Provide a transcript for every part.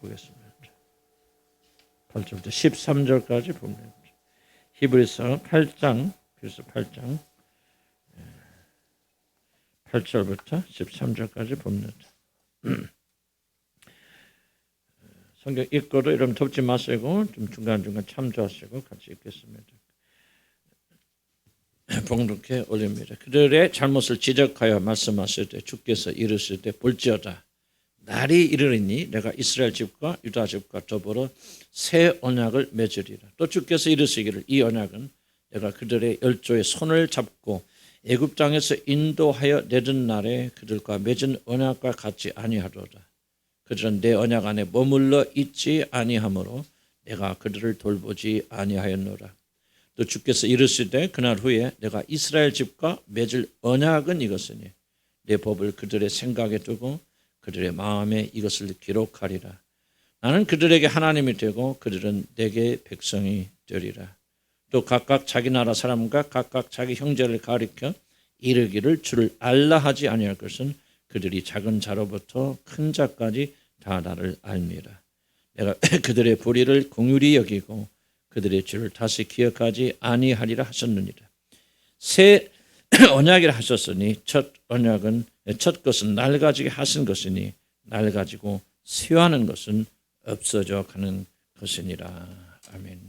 보겠습니다. 8절부터 13절까지 보면 히브리서 8장, 그래서 8장 8절부터 13절까지 봅니다. 성경 읽고도 여러분 덮지 마시고 좀 중간중간 참조하시고 같이 읽겠습니다. 봉독해 올립니다. 그들의 잘못을 지적하여 말씀하실 때 주께서 이르실 때 볼지어다 날이 이르리니 내가 이스라엘 집과 유다 집과 더불어 새 언약을 맺으리라. 또 주께서 이르시기를 이 언약은 내가 그들의 열조의 손을 잡고 애굽 땅에서 인도하여 내던 날에 그들과 맺은 언약과 같지 아니하도다. 그들은 내 언약 안에 머물러 있지 아니하므로 내가 그들을 돌보지 아니하였노라. 또 주께서 이르시되 그날 후에 내가 이스라엘 집과 맺을 언약은 이것이니 내 법을 그들의 생각에 두고 그들의 마음에 이것을 기록하리라. 나는 그들에게 하나님이 되고 그들은 내게 백성이 되리라. 또 각각 자기 나라 사람과 각각 자기 형제를 가리켜 이르기를 주를 알라 하지 아니할 것은 그들이 작은 자로부터 큰 자까지 다 나를 알미라. 내가 그들의 불의를 긍휼히 여기고 그들의 죄를 다시 기억하지 아니하리라 하셨느니라. 새 언약이라 하셨으니 첫 언약은 첫 것은 낡아지게 하신 것이니 낡아지고 쇠하는 것은 없어져 가는 것이니라. 아멘.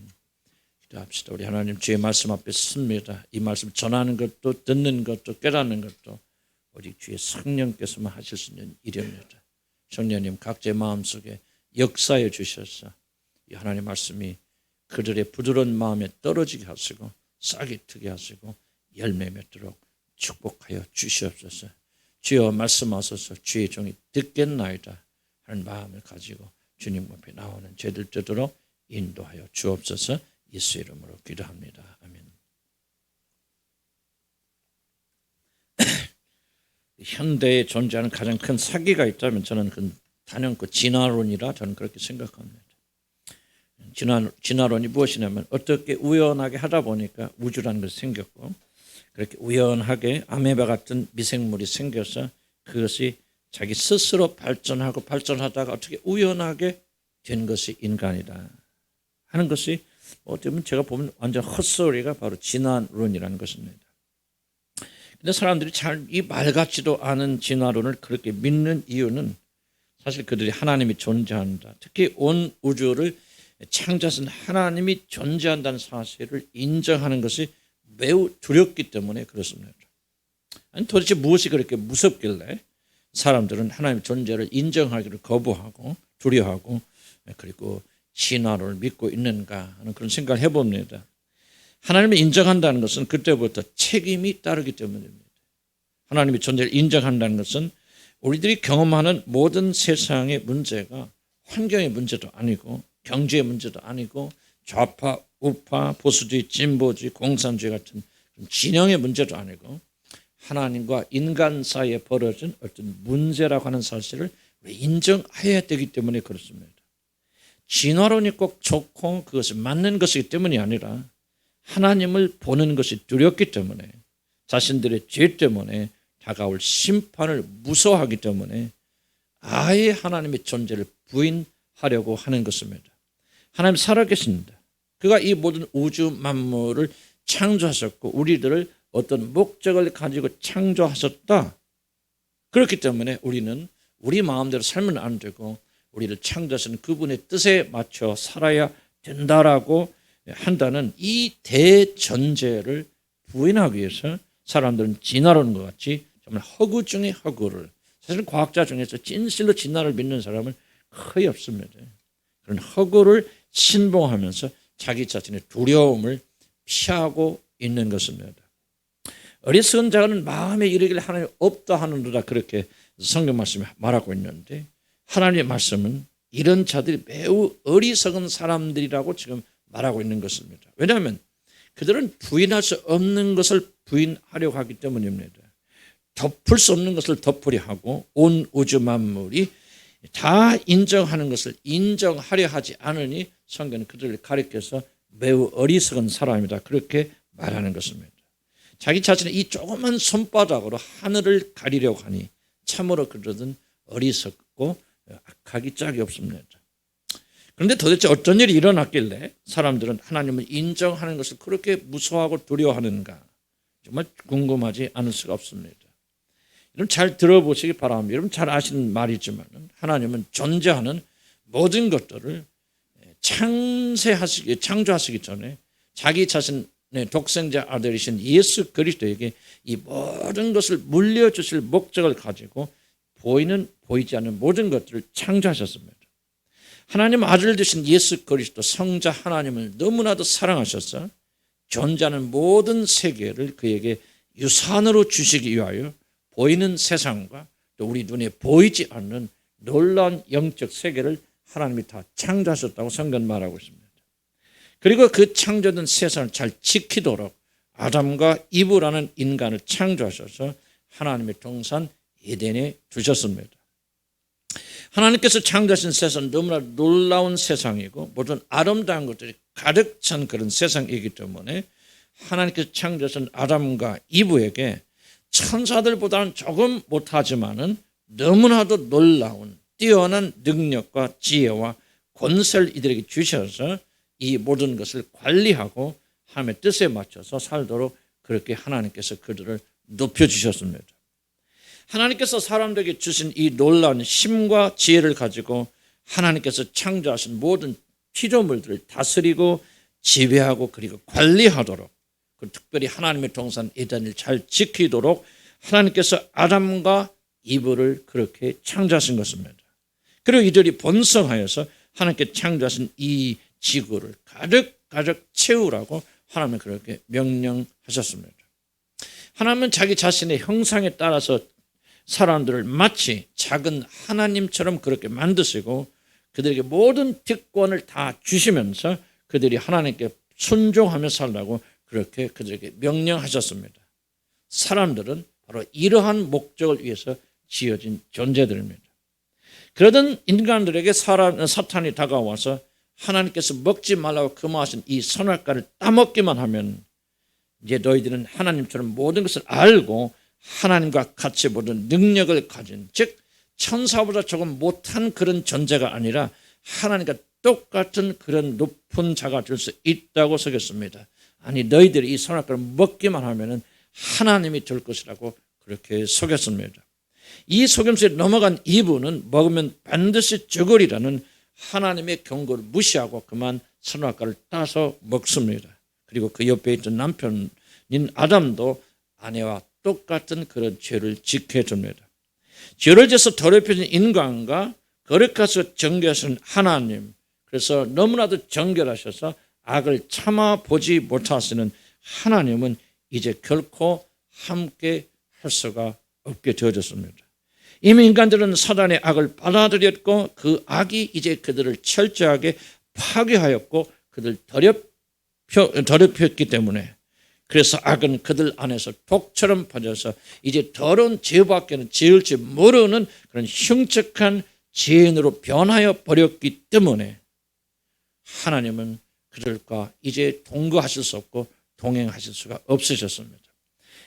기도합시다. 우리 하나님 주의 말씀 앞에 섭니다. 이 말씀 전하는 것도 듣는 것도 깨닫는 것도 오직 주의 성령께서만 하실 수 있는 일입니다. 성령님 각자의 마음속에 역사해 주셔서 이 하나님의 말씀이 그들의 부드러운 마음에 떨어지게 하시고 싹이 트게 하시고 열매 맺도록 축복하여 주시옵소서. 주여 말씀하소서. 주의 종이 듣겠나이다 하는 마음을 가지고 주님 앞에 나오는 죄들 되도록 인도하여 주옵소서. 예수 이름으로 기도합니다. 아멘. 현대에 존재하는 가장 큰 사기가 있다면 저는 단연 그 진화론이라 저는 그렇게 생각합니다. 진화론이 무엇이냐면 어떻게 우연하게 하다 보니까 우주라는 것이 생겼고 그렇게 우연하게 아메바 같은 미생물이 생겨서 그것이 자기 스스로 발전하다가 어떻게 우연하게 된 것이 인간이다 하는 것이 어떻게 보면 제가 보면 완전 헛소리가 바로 진화론이라는 것입니다. 근데 사람들이 잘 이 말 같지도 않은 진화론을 그렇게 믿는 이유는 사실 그들이 하나님이 존재한다. 특히 온 우주를 창조하신 하나님이 존재한다는 사실을 인정하는 것이 매우 두렵기 때문에 그렇습니다. 아니 도대체 무엇이 그렇게 무섭길래 사람들은 하나님의 존재를 인정하기를 거부하고 두려워하고 그리고 진화론을 믿고 있는가 하는 그런 생각을 해봅니다. 하나님을 인정한다는 것은 그때부터 책임이 따르기 때문입니다. 하나님의 존재를 인정한다는 것은 우리들이 경험하는 모든 세상의 문제가 환경의 문제도 아니고 경제의 문제도 아니고 좌파, 우파, 보수주의, 진보주의, 공산주의 같은 진영의 문제도 아니고 하나님과 인간 사이에 벌어진 어떤 문제라고 하는 사실을 인정해야 되기 때문에 그렇습니다. 진화론이 꼭 좋고 그것이 맞는 것이기 때문이 아니라 하나님을 보는 것이 두렵기 때문에 자신들의 죄 때문에 다가올 심판을 무서워하기 때문에 아예 하나님의 존재를 부인하려고 하는 것입니다. 하나님 살아계십니다. 그가 이 모든 우주 만물을 창조하셨고 우리들을 어떤 목적을 가지고 창조하셨다. 그렇기 때문에 우리는 우리 마음대로 살면 안 되고 우리를 창조하신 그분의 뜻에 맞춰 살아야 된다라고 한다는 이 대전제를 부인하기 위해서 사람들은 진화론과 같이 정말 허구 중에 허구를 사실 과학자 중에서 진실로 진화를 믿는 사람은 거의 없습니다. 그런 허구를 신봉하면서 자기 자신의 두려움을 피하고 있는 것입니다. 어리석은 자는 마음에 이르기를 하나님 없다 하는도다 그렇게 성경 말씀이 말하고 있는데 하나님의 말씀은 이런 자들이 매우 어리석은 사람들이라고 지금 말하고 있는 것입니다. 왜냐하면 그들은 부인할 수 없는 것을 부인하려고 하기 때문입니다. 덮을 수 없는 것을 덮으려 하고 온 우주 만물이 다 인정하는 것을 인정하려 하지 않으니 성경은 그들을 가리켜서 매우 어리석은 사람이다 그렇게 말하는 것입니다. 자기 자신의 이 조그만 손바닥으로 하늘을 가리려고 하니 참으로 그들은 어리석고 악하기 짝이 없습니다. 그런데 도대체 어떤 일이 일어났길래 사람들은 하나님을 인정하는 것을 그렇게 무서워하고 두려워하는가? 정말 궁금하지 않을 수가 없습니다. 여러분 잘 들어보시기 바랍니다. 여러분 잘 아시는 말이지만 하나님은 존재하는 모든 것들을 창조하시기 전에 자기 자신의 독생자 아들이신 예수 그리스도에게 이 모든 것을 물려주실 목적을 가지고 보이는 보이지 않는 모든 것들을 창조하셨습니다. 하나님 아들 되신 예수 그리스도 성자 하나님을 너무나도 사랑하셔서 존재하는 모든 세계를 그에게 유산으로 주시기 위하여 보이는 세상과 또 우리 눈에 보이지 않는 놀라운 영적 세계를 하나님이 다 창조하셨다고 성경 말하고 있습니다. 그리고 그 창조된 세상을 잘 지키도록 아담과 이브라는 인간을 창조하셔서 하나님의 동산 에덴에 두셨습니다. 하나님께서 창조하신 세상은 너무나 놀라운 세상이고 모든 아름다운 것들이 가득 찬 그런 세상이기 때문에 하나님께서 창조하신 아담과 이브에게 천사들보다는 조금 못하지만은 너무나도 놀라운 뛰어난 능력과 지혜와 권세를 이들에게 주셔서 이 모든 것을 관리하고 하나님의 뜻에 맞춰서 살도록 그렇게 하나님께서 그들을 높여주셨습니다. 하나님께서 사람들에게 주신 이 놀라운 힘과 지혜를 가지고 하나님께서 창조하신 모든 피조물들을 다스리고 지배하고 그리고 관리하도록 특별히 하나님의 동산 에덴을 잘 지키도록 하나님께서 아담과 이브를 그렇게 창조하신 것입니다. 그리고 이들이 번성하여서 하나님께 창조하신 이 지구를 가득 채우라고 하나님은 그렇게 명령하셨습니다. 하나님은 자기 자신의 형상에 따라서 사람들을 마치 작은 하나님처럼 그렇게 만드시고 그들에게 모든 특권을 다 주시면서 그들이 하나님께 순종하며 살라고 그렇게 그들에게 명령하셨습니다. 사람들은 바로 이러한 목적을 위해서 지어진 존재들입니다. 그러던 인간들에게 사탄이 다가와서 하나님께서 먹지 말라고 금하신 이 선악과를 따먹기만 하면 이제 너희들은 하나님처럼 모든 것을 알고 하나님과 같이 모든 능력을 가진, 즉 천사보다 조금 못한 그런 존재가 아니라 하나님과 똑같은 그런 높은 자가 될 수 있다고 속였습니다. 아니 너희들이 이 선악과를 먹기만 하면은 하나님이 될 것이라고 그렇게 속였습니다. 이 속임수에 넘어간 이브는 먹으면 반드시 죽으리라는 하나님의 경고를 무시하고 그만 선악과를 따서 먹습니다. 그리고 그 옆에 있던 남편인 아담도 아내와 똑같은 그런 죄를 지게 됩니다. 죄를 져서 더럽혀진 인간과 거룩하셔서 정결하신 하나님, 그래서 너무나도 정결하셔서 악을 참아보지 못하시는 하나님은 이제 결코 함께 할 수가 없게 되어졌습니다. 이미 인간들은 사단의 악을 받아들였고 그 악이 이제 그들을 철저하게 파괴하였고 그들 더럽혔기 때문에 그래서 악은 그들 안에서 독처럼 퍼져서 이제 더러운 죄밖에는 지을지 모르는 그런 흉측한 죄인으로 변하여 버렸기 때문에 하나님은 그들과 이제 동거하실 수 없고 동행하실 수가 없으셨습니다.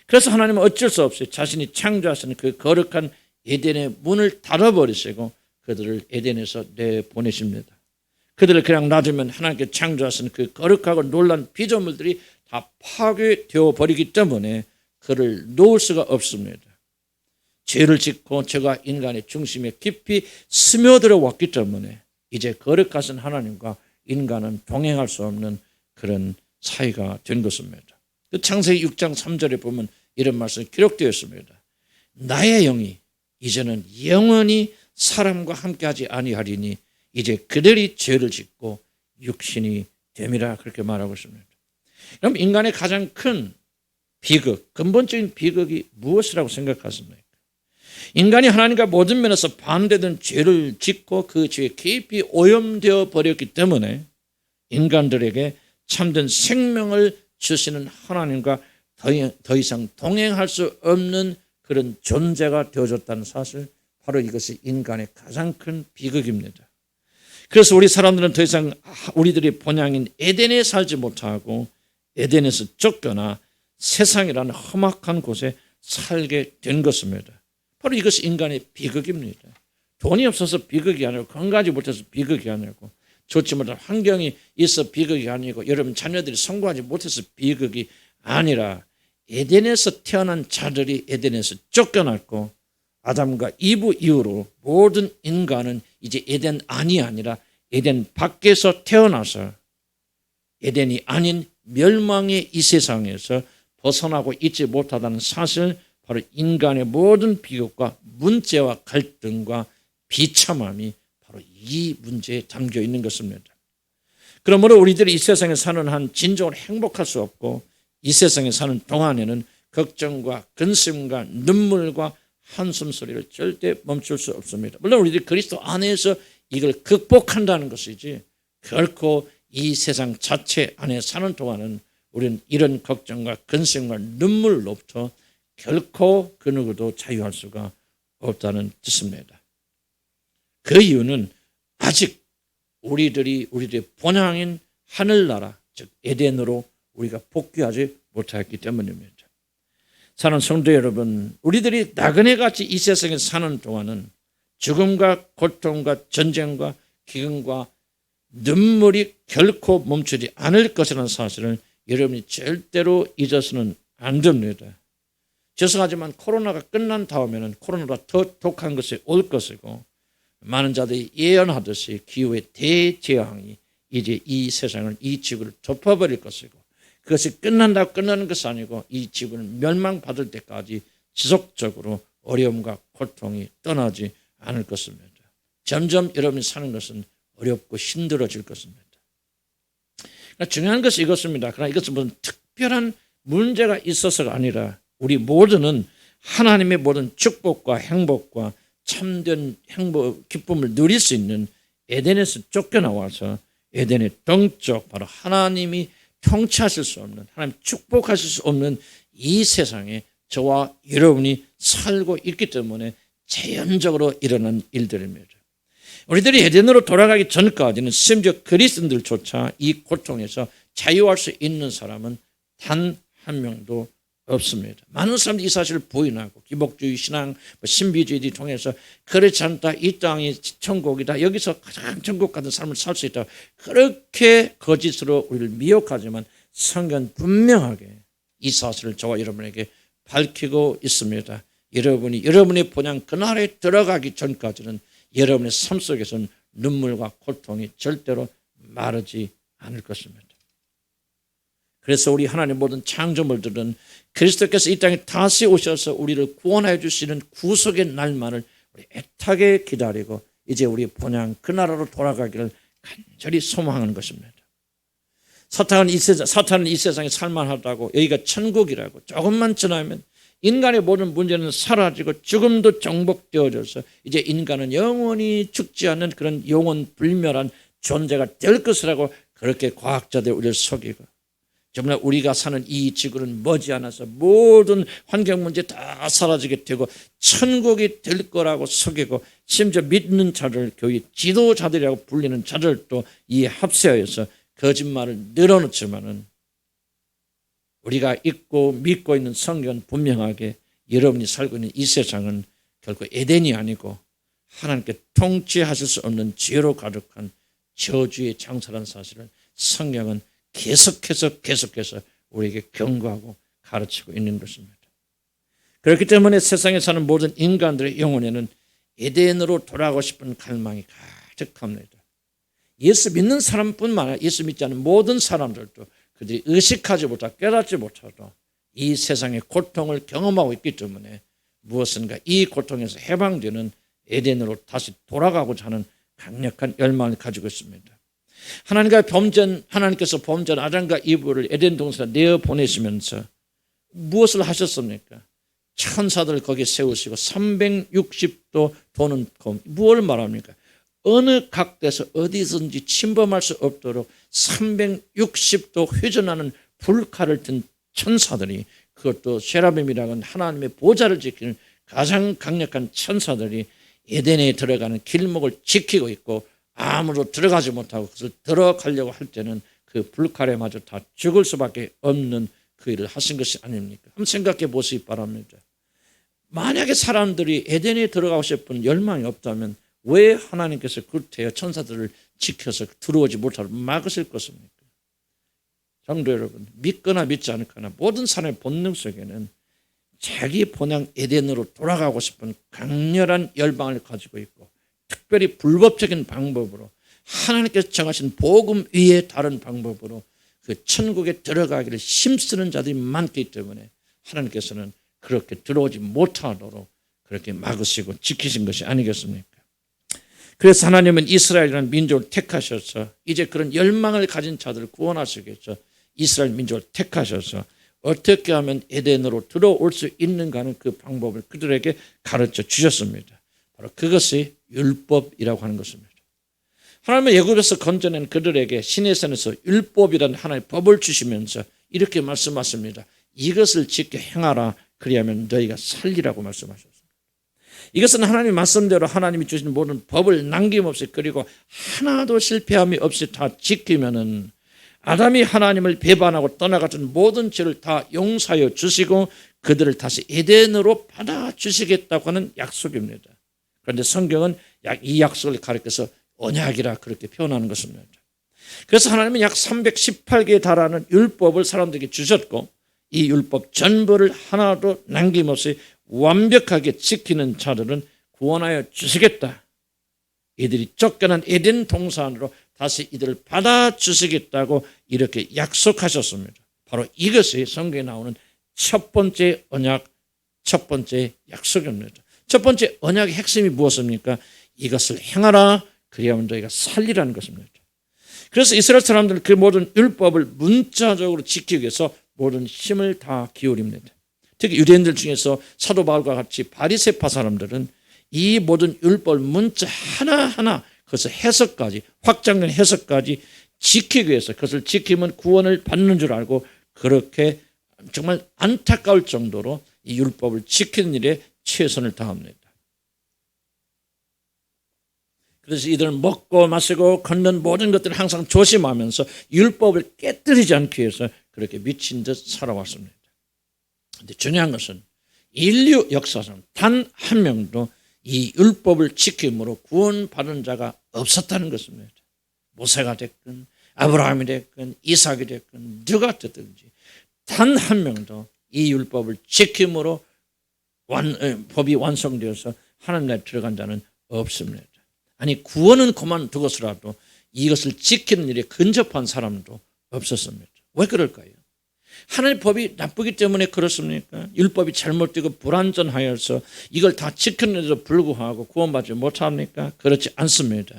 그래서 하나님은 어쩔 수 없이 자신이 창조하신 그 거룩한 에덴의 문을 닫아버리시고 그들을 에덴에서 내보내십니다. 그들을 그냥 놔두면 하나님께 창조하신 그 거룩하고 놀란 피조물들이 다 파괴되어 버리기 때문에 그를 놓을 수가 없습니다. 죄를 짓고 죄가 인간의 중심에 깊이 스며들어 왔기 때문에 이제 거룩하신 하나님과 인간은 동행할 수 없는 그런 사이가 된 것입니다. 그 창세기 6장 3절에 보면 이런 말씀이 기록되어 있습니다. 나의 영이 이제는 영원히 사람과 함께하지 아니하리니 이제 그들이 죄를 짓고 육신이 됨이라 그렇게 말하고 있습니다. 그럼 인간의 가장 큰 비극, 근본적인 비극이 무엇이라고 생각하십니까? 인간이 하나님과 모든 면에서 반대된 죄를 짓고 그 죄에 깊이 오염되어 버렸기 때문에 인간들에게 참된 생명을 주시는 하나님과 더 이상 동행할 수 없는 그런 존재가 되어졌다는 사실, 바로 이것이 인간의 가장 큰 비극입니다. 그래서 우리 사람들은 더 이상 우리들의 본향인 에덴에 살지 못하고 에덴에서 쫓겨나 세상이라는 험악한 곳에 살게 된 것입니다. 바로 이것이 인간의 비극입니다. 돈이 없어서 비극이 아니고 건강하지 못해서 비극이 아니고 좋지 못한 환경이 있어 비극이 아니고 여러분 자녀들이 성공하지 못해서 비극이 아니라 에덴에서 태어난 자들이 에덴에서 쫓겨났고 아담과 이브 이후로 모든 인간은 이제 에덴 안이 아니라 에덴 밖에서 태어나서 에덴이 아닌 멸망의 이 세상에서 벗어나고 있지 못하다는 사실, 바로 인간의 모든 비극과 문제와 갈등과 비참함이 바로 이 문제에 담겨 있는 것입니다. 그러므로 우리들이 이 세상에 사는 한 진정으로 행복할 수 없고 이 세상에 사는 동안에는 걱정과 근심과 눈물과 한숨 소리를 절대 멈출 수 없습니다. 물론 우리들이 그리스도 안에서 이걸 극복한다는 것이지 결코 이 세상 자체 안에 사는 동안은 우리는 이런 걱정과 근심과 눈물로부터 결코 그 누구도 자유할 수가 없다는 뜻입니다. 그 이유는 아직 우리들의 본향인 하늘나라, 즉 에덴으로 우리가 복귀하지 못했기 때문입니다. 사는 성도 여러분, 우리들이 나그네같이 이 세상에 사는 동안은 죽음과 고통과 전쟁과 기근과 눈물이 결코 멈추지 않을 것이라는 사실을 여러분이 절대로 잊어서는 안 됩니다. 죄송하지만 코로나가 끝난 다음에는 코로나보다 더 독한 것이 올 것이고 많은 자들이 예언하듯이 기후의 대재앙이 이제 이 세상을, 이 지구를 덮어버릴 것이고 그것이 끝난다고 끝나는 것이 아니고 이 지구는 멸망받을 때까지 지속적으로 어려움과 고통이 떠나지 않을 것입니다. 점점 여러분이 사는 것은 어렵고 힘들어질 것입니다. 그러니까 중요한 것이 이것입니다. 그러나 이것은 무슨 특별한 문제가 있어서가 아니라 우리 모두는 하나님의 모든 축복과 행복과 참된 행복, 기쁨을 누릴 수 있는 에덴에서 쫓겨나와서 에덴의 동쪽, 바로 하나님이 통치하실 수 없는, 하나님 축복하실 수 없는 이 세상에 저와 여러분이 살고 있기 때문에 자연적으로 일어난 일들입니다. 우리들이 에덴으로 돌아가기 전까지는 심지어 그리스도인들조차 이 고통에서 자유할 수 있는 사람은 단 한 명도 없습니다. 많은 사람들이 이 사실을 부인하고 기복주의 신앙, 신비주의를 통해서 그렇지 않다, 이 땅이 천국이다, 여기서 가장 천국 같은 삶을 살 수 있다, 그렇게 거짓으로 우리를 미혹하지만 성경은 분명하게 이 사실을 저와 여러분에게 밝히고 있습니다. 여러분의 본향 그날에 들어가기 전까지는 여러분의 삶 속에서는 눈물과 고통이 절대로 마르지 않을 것입니다. 그래서 우리 하나님의 모든 창조물들은 그리스도께서 이 땅에 다시 오셔서 우리를 구원해 주시는 구속의 날만을 우리 애타게 기다리고 이제 우리 본향 그 나라로 돌아가기를 간절히 소망하는 것입니다. 사탄은 이 세상에 살만하다고, 여기가 천국이라고 조금만 지나면 인간의 모든 문제는 사라지고 죽음도 정복되어져서 이제 인간은 영원히 죽지 않는 그런 영원 불멸한 존재가 될 것이라고 그렇게 과학자들 우리를 속이고, 정말 우리가 사는 이 지구는 머지않아서 모든 환경 문제 다 사라지게 되고 천국이 될 거라고 속이고, 심지어 믿는 자들, 교회 지도자들이라고 불리는 자들도 이 합세하여서 거짓말을 늘어놓지만은 우리가 믿고 있는 성경은 분명하게 여러분이 살고 있는 이 세상은 결코 에덴이 아니고 하나님께 통치하실 수 없는 죄로 가득한 저주의 장사라는 사실을 성경은 계속해서 우리에게 경고하고 가르치고 있는 것입니다. 그렇기 때문에 세상에 사는 모든 인간들의 영혼에는 에덴으로 돌아가고 싶은 갈망이 가득합니다. 예수 믿는 사람뿐만 아니라 예수 믿지 않는 모든 사람들도 그들이 의식하지 못하고 깨닫지 못하고 이 세상의 고통을 경험하고 있기 때문에 무엇인가 이 고통에서 해방되는 에덴으로 다시 돌아가고자 하는 강력한 열망을 가지고 있습니다. 하나님께서 범죄한 아담과 이브를 에덴 동산에 내어보내시면서 무엇을 하셨습니까? 천사들 거기에 세우시고 360도 도는 검, 무엇을 말합니까? 어느 각도에서 어디든지 침범할 수 없도록 360도 회전하는 불칼을 든 천사들이, 그것도 세라핌이라는 하나님의 보좌를 지키는 가장 강력한 천사들이 에덴에 들어가는 길목을 지키고 있고, 아무도 들어가지 못하고 그것을 들어가려고 할 때는 그 불칼에 맞아 다 죽을 수밖에 없는 그 일을 하신 것이 아닙니까? 한번 생각해 보시기 바랍니다. 만약에 사람들이 에덴에 들어가고 싶은 열망이 없다면 왜 하나님께서 그때에 천사들을 지켜서 들어오지 못하도록 막으실 것입니까? 성도 여러분, 믿거나 믿지 않거나 모든 사람의 본능 속에는 자기 본향 에덴으로 돌아가고 싶은 강렬한 열망을 가지고 있고, 특별히 불법적인 방법으로 하나님께서 정하신 복음 위에 다른 방법으로 그 천국에 들어가기를 힘쓰는 자들이 많기 때문에 하나님께서는 그렇게 들어오지 못하도록 그렇게 막으시고 지키신 것이 아니겠습니까? 그래서 하나님은 이스라엘이라는 민족을 택하셔서 이제 그런 열망을 가진 자들을 구원하시겠죠. 이스라엘 민족을 택하셔서 어떻게 하면 에덴으로 들어올 수 있는가는 그 방법을 그들에게 가르쳐 주셨습니다. 바로 그것이 율법이라고 하는 것입니다. 하나님은 애굽에서 건져낸 그들에게 시내산에서 율법이라는 하나의 법을 주시면서 이렇게 말씀하십니다. 이것을 지켜 행하라. 그리하면 너희가 살리라고 말씀하셨습니다. 이것은 하나님 말씀대로 하나님이 주신 모든 법을 남김없이, 그리고 하나도 실패함이 없이 다 지키면은 아담이 하나님을 배반하고 떠나갔던 모든 죄를 다 용서하여 주시고 그들을 다시 에덴으로 받아주시겠다고 하는 약속입니다. 그런데 성경은 이 약속을 가리켜서 언약이라 그렇게 표현하는 것입니다. 그래서 하나님은 약 318개에 달하는 율법을 사람들에게 주셨고, 이 율법 전부를 하나도 남김없이 완벽하게 지키는 자들은 구원하여 주시겠다. 이들이 쫓겨난 에덴 동산으로 다시 이들을 받아주시겠다고 이렇게 약속하셨습니다. 바로 이것이 성경에 나오는 첫 번째 언약, 첫 번째 약속입니다. 첫 번째 언약의 핵심이 무엇입니까? 이것을 행하라. 그리하면 너희가 살리라는 것입니다. 그래서 이스라엘 사람들은 그 모든 율법을 문자적으로 지키기 위해서 모든 힘을 다 기울입니다. 특히 유대인들 중에서 사도 바울과 같이 바리새파 사람들은 이 모든 율법 문자 하나하나, 그것을 해석까지, 확장된 해석까지 지키기 위해서, 그것을 지키면 구원을 받는 줄 알고 그렇게 정말 안타까울 정도로 이 율법을 지키는 일에 최선을 다합니다. 그래서 이들은 먹고 마시고 걷는 모든 것들을 항상 조심하면서 율법을 깨뜨리지 않기 위해서 그렇게 미친 듯 살아왔습니다. 그런데 중요한 것은 인류 역사상 단 한 명도 이 율법을 지킴으로 구원받은 자가 없었다는 것입니다. 모세가 됐건 아브라함이 됐건 이삭이 됐건 누가 됐든지 단 한 명도 이 율법을 지킴으로 법이 완성되어서 하나님 나라에 들어간 자는 없습니다. 아니, 구원은 그만두고서라도 이것을 지키는 일에 근접한 사람도 없었습니다. 왜 그럴까요? 하나님의 법이 나쁘기 때문에 그렇습니까? 율법이 잘못되고 불완전하여서 이걸 다 지켰는데도 불구하고 구원받지 못합니까? 그렇지 않습니다.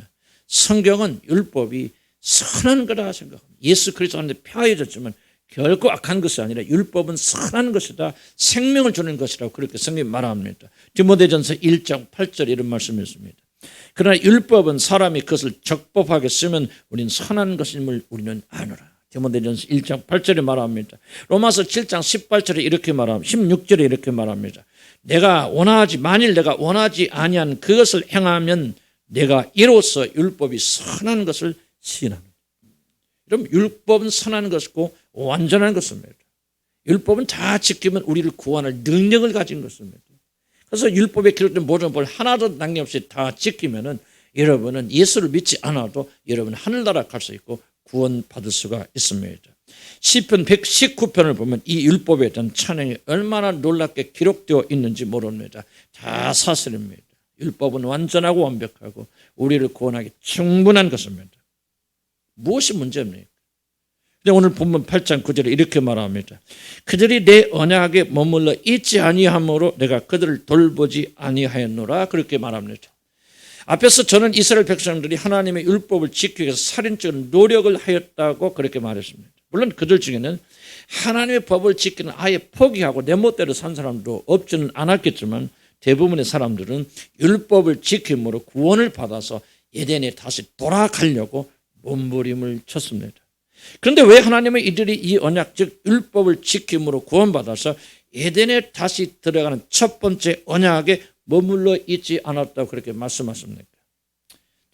성경은 율법이 선한 거라 생각합니다. 예수 그리스도한테 폐하여졌지만 결코 악한 것이 아니라 율법은 선한 것이다, 생명을 주는 것이라고 그렇게 성경이 말합니다. 디모데전서 1장 8절에 이런 말씀이 있습니다. 그러나 율법은 사람이 그것을 적법하게 쓰면 우리는 선한 것임을 우리는 아노라. 디모데전서 1장 8절에 말합니다. 로마서 7장 18절에 이렇게 말합니다. 16절에 이렇게 말합니다. 만일 내가 원하지 아니한 그것을 행하면 내가 이로써 율법이 선한 것을 시인합니다. 그럼 율법은 선한 것이고 완전한 것입니다. 율법은 다 지키면 우리를 구원할 능력을 가진 것입니다. 그래서 율법에 기록된 모든 법을 하나도 남김없이 다 지키면은 여러분은 예수를 믿지 않아도 여러분 하늘나라 갈 수 있고 구원받을 수가 있습니다. 시편 119편을 보면 이 율법에 대한 찬양이 얼마나 놀랍게 기록되어 있는지 모릅니다. 다 사실입니다. 율법은 완전하고 완벽하고 우리를 구원하기 충분한 것입니다. 무엇이 문제입니까? 오늘 본문 8장 9절에 이렇게 말합니다. 그들이 내 언약에 머물러 있지 아니함으로 내가 그들을 돌보지 아니하였노라. 그렇게 말합니다. 앞에서 저는 이스라엘 백성들이 하나님의 율법을 지키기 위해서 살인적인 노력을 하였다고 그렇게 말했습니다. 물론 그들 중에는 하나님의 법을 지키는 아예 포기하고 내 멋대로 산 사람도 없지는 않았겠지만 대부분의 사람들은 율법을 지킴으로 구원을 받아서 에덴에 다시 돌아가려고 몸부림을 쳤습니다. 그런데 왜 하나님은 이들이 이 언약, 즉 율법을 지킴으로 구원받아서 에덴에 다시 들어가는 첫 번째 언약에 머물러 있지 않았다고 그렇게 말씀하십니까?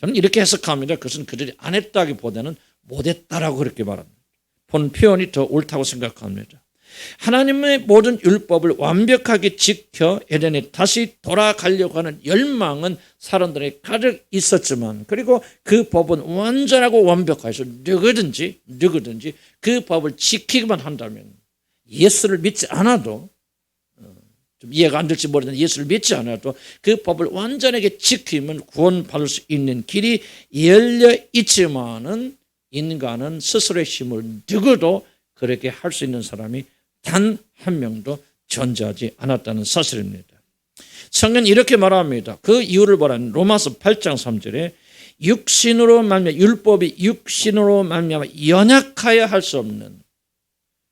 저는 이렇게 해석합니다. 그것은 그들이 안 했다기보다는 못했다라고 그렇게 말합니다. 본 표현이 더 옳다고 생각합니다. 하나님의 모든 율법을 완벽하게 지켜 에덴에 다시 돌아가려고 하는 열망은 사람들에 가득 있었지만, 그리고 그 법은 완전하고 완벽해서 누구든지 그 법을 지키기만 한다면, 예수를 믿지 않아도, 좀 이해가 안 될지 모르겠는데 예수를 믿지 않아도 그 법을 완전하게 지키면 구원받을 수 있는 길이 열려 있지만은, 인간은 스스로의 힘을 누구도 그렇게 할 수 있는 사람이 단 한 명도 존재하지 않았다는 사실입니다. 성경은 이렇게 말합니다. 그 이유를 보라는 로마서 8장 3절에 육신으로 말미암아, 율법이 육신으로 말미암아 연약하여 할 수 없는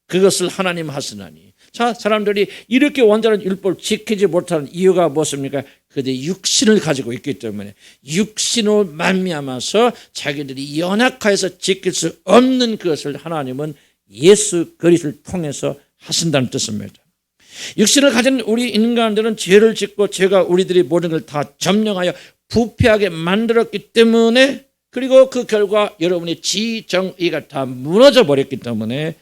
그것을 하나님 하시나니. 자, 사람들이 이렇게 완전한 율법을 지키지 못하는 이유가 무엇입니까? 그들이 육신을 가지고 있기 때문에, 육신으로 말미암아서 자기들이 연약하여서 지킬 수 없는 그것을 하나님은 예수 그리스도를 통해서 하신다는 뜻입니다. 육신을 가진 우리 인간들은 죄를 짓고 죄가 우리들이 모든 걸 다 점령하여 부패하게 만들었기 때문에, 그리고 그 결과 여러분의 지정의가 다 무너져 버렸기 때문에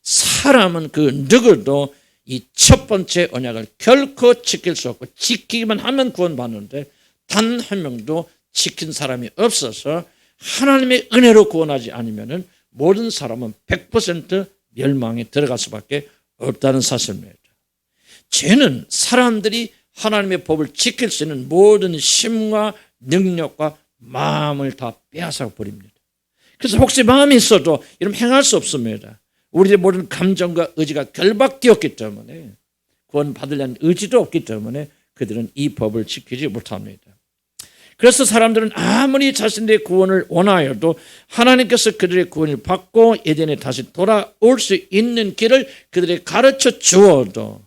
사람은 그 누구도 이 첫 번째 언약을 결코 지킬 수 없고, 지키기만 하면 구원받는데 단 한 명도 지킨 사람이 없어서 하나님의 은혜로 구원하지 않으면 모든 사람은 100% 멸망에 들어갈 수밖에 없다는 사실입니다. 죄는 사람들이 하나님의 법을 지킬 수 있는 모든 힘과 능력과 마음을 다 빼앗아 버립니다. 그래서 혹시 마음이 있어도 이러면 행할 수 없습니다. 우리의 모든 감정과 의지가 결박되었기 때문에, 구원받으려는 의지도 없기 때문에 그들은 이 법을 지키지 못합니다. 그래서 사람들은 아무리 자신들의 구원을 원하여도 하나님께서 그들의 구원을 받고 에덴에 다시 돌아올 수 있는 길을 그들에게 가르쳐 주어도,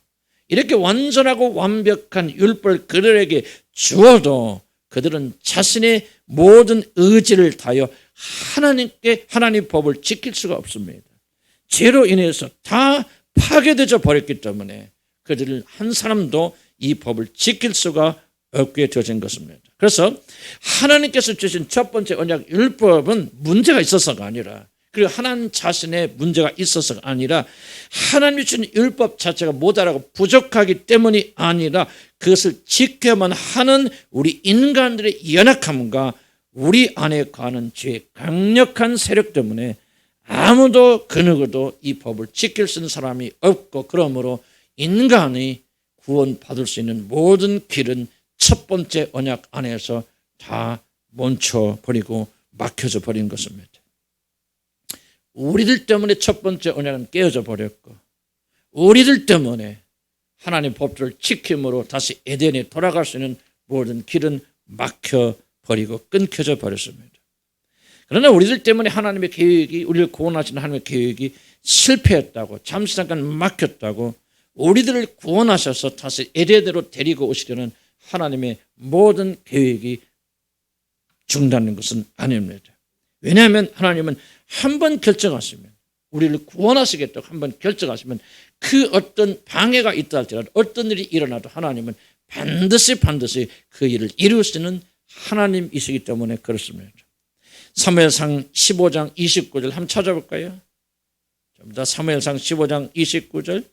이렇게 완전하고 완벽한 율법을 그들에게 주어도 그들은 자신의 모든 의지를 다하여 하나님 법을 지킬 수가 없습니다. 죄로 인해서 다 파괴되어 버렸기 때문에 그들은 한 사람도 이 법을 지킬 수가 없게 되어진 것입니다. 그래서 하나님께서 주신 첫 번째 언약 율법은 문제가 있어서가 아니라, 그리고 하나님 자신의 문제가 있어서가 아니라, 하나님이 주신 율법 자체가 모자라고 부족하기 때문이 아니라, 그것을 지켜야만 하는 우리 인간들의 연약함과 우리 안에 가는 죄의 강력한 세력 때문에 아무도 그 누구도 이 법을 지킬 수 있는 사람이 없고, 그러므로 인간이 구원받을 수 있는 모든 길은 첫 번째 언약 안에서 다 멈춰버리고 막혀져 버린 것입니다. 우리들 때문에 첫 번째 언약은 깨어져 버렸고, 우리들 때문에 하나님의 법들을 지킴으로 다시 에덴에 돌아갈 수 있는 모든 길은 막혀버리고 끊겨져 버렸습니다. 그러나 우리들 때문에 하나님의 계획이, 우리를 구원하시는 하나님의 계획이 실패했다고, 잠시 잠깐 막혔다고, 우리들을 구원하셔서 다시 에덴으로 데리고 오시려는 하나님의 모든 계획이 중단된 것은 아닙니다. 왜냐하면 하나님은 한 번 결정하시면, 우리를 구원하시겠다고 한 번 결정하시면 그 어떤 방해가 있다 할지라도, 어떤 일이 일어나도 하나님은 반드시 그 일을 이루시는 하나님이시기 때문에 그렇습니다. 사무엘상 15장 29절 한번 찾아볼까요? 전부 다 사무엘상 15장 29절,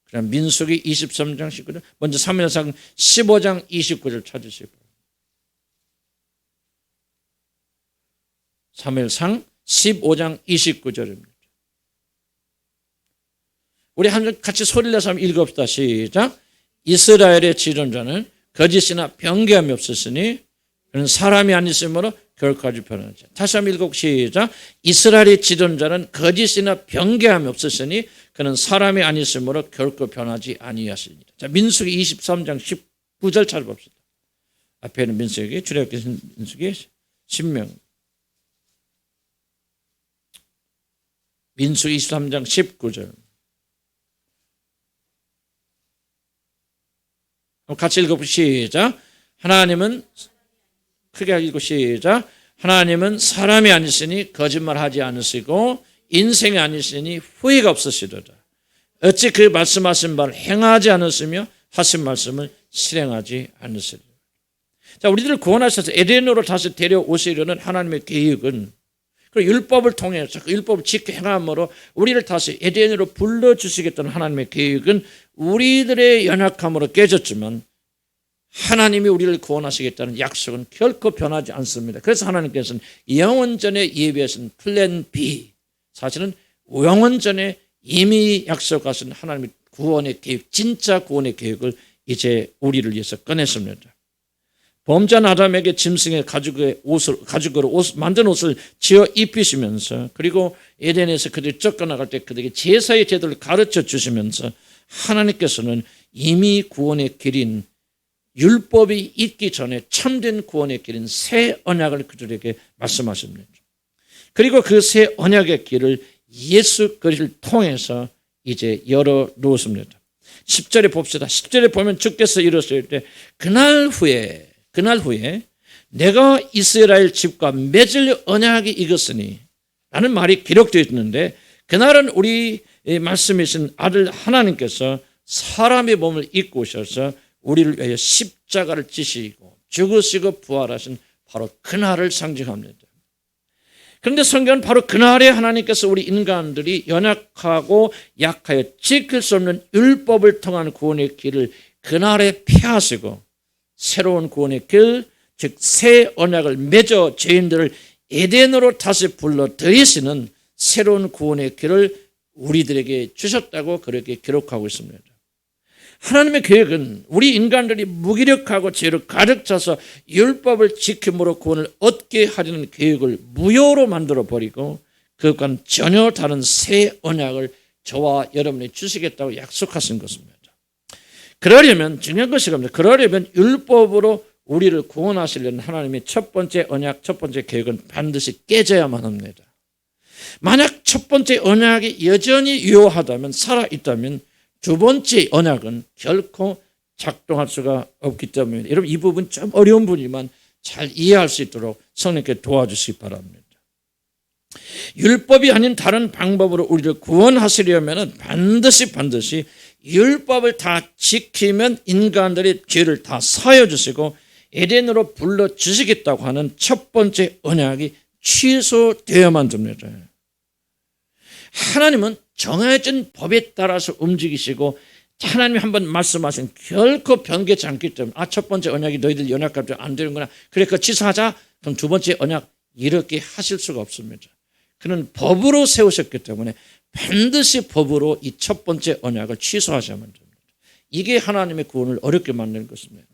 그다음 민수기 23장 19절, 먼저 사무엘상 15장 29절 찾으시고, 사무엘상 15장 29절입니다. 우리 한 같이 소리를 내서 한번 읽읍시다. 시작. 이스라엘의 지존자는 거짓이나 변개함이 없으시니 그는 사람이 아니므로 결까지 변하지. 다시 한번 읽고 시작. 이스라엘의 지존자는 거짓이나 변개함이 없으시니 그는 사람이 아니므로 결코 변하지 아니하시니라. 자, 민수기 23장 19절 찾아봅시다. 앞에는 민수기, 출애굽기 민수기, 신명. 민수기 23장 19절. 같이 읽어보시죠. 시작. 하나님은, 크게 읽고 시작. 하나님은 사람이 아니시니 거짓말하지 않으시고 인생이 아니시니 후회가 없으시도다. 어찌 그 말씀하신 바를 행하지 않으시며 하신 말씀을 실행하지 않으시리라. 자, 우리들을 구원하셔서 에덴으로 다시 데려오시려는 하나님의 계획은 그리고 율법을 통해서 그 율법을 지켜 행함으로 우리를 다시 에덴으로 불러주시겠다는 하나님의 계획은 우리들의 연약함으로 깨졌지만 하나님이 우리를 구원하시겠다는 약속은 결코 변하지 않습니다. 그래서 하나님께서는 영원전에 예비하신 플랜 B, 사실은 영원전에 이미 약속하신 하나님의 구원의 계획, 진짜 구원의 계획을 이제 우리를 위해서 꺼냈습니다. 범죄한 아담에게 짐승의 가죽으로 만든 옷을 지어 입히시면서, 그리고 에덴에서 그들이 쫓겨나갈 때 그들에게 제사의 제도를 가르쳐 주시면서 하나님께서는 이미 구원의 길인 율법이 있기 전에 참된 구원의 길인 새 언약을 그들에게 말씀하십니다. 그리고 그 새 언약의 길을 예수 그리스도를 통해서 이제 열어 놓습니다. 10절에 봅시다. 10절에 보면 주께서 이르셨을 때 그날 후에 내가 이스라엘 집과 맺을 언약이 이것으니 라는 말이 기록되어 있는데, 그날은 우리 말씀이신 아들 하나님께서 사람의 몸을 입고 오셔서 우리를 위하여 십자가를 지시고 죽으시고 부활하신 바로 그날을 상징합니다. 그런데 성경은 바로 그날에 하나님께서 우리 인간들이 연약하고 약하여 지킬 수 없는 율법을 통한 구원의 길을 그날에 폐하시고 새로운 구원의 길, 즉 새 언약을 맺어 죄인들을 에덴으로 다시 불러 들이시는 새로운 구원의 길을 우리들에게 주셨다고 그렇게 기록하고 있습니다. 하나님의 계획은 우리 인간들이 무기력하고 죄로 가득 차서 율법을 지킴으로 구원을 얻게 하려는 계획을 무효로 만들어버리고 그것과는 전혀 다른 새 언약을 저와 여러분이 주시겠다고 약속하신 것입니다. 그러려면 중요한 것이 겁니다. 그러려면 율법으로 우리를 구원하시려는 하나님의 첫 번째 언약, 첫 번째 계획은 반드시 깨져야만 합니다. 만약 첫 번째 언약이 여전히 유효하다면, 살아있다면 두 번째 언약은 결코 작동할 수가 없기 때문에 여러분 이 부분 좀 어려운 부분이지만 잘 이해할 수 있도록 성령께 도와주시기 바랍니다. 율법이 아닌 다른 방법으로 우리를 구원하시려면 반드시 율법을 다 지키면 인간들의 죄를 다 사여 주시고 에덴으로 불러주시겠다고 하는 첫 번째 언약이 취소되어야만 됩니다. 하나님은 정해진 법에 따라서 움직이시고 하나님이 한번 말씀하신 결코 변개치 않기 때문에 첫 번째 언약이 너희들 연약하면 안 되는구나, 그래 그거 취소하자, 그럼 두 번째 언약 이렇게 하실 수가 없습니다. 그는 법으로 세우셨기 때문에 반드시 법으로 이 첫 번째 언약을 취소하셔야만 됩니다. 이게 하나님의 구원을 어렵게 만드는 것입니다.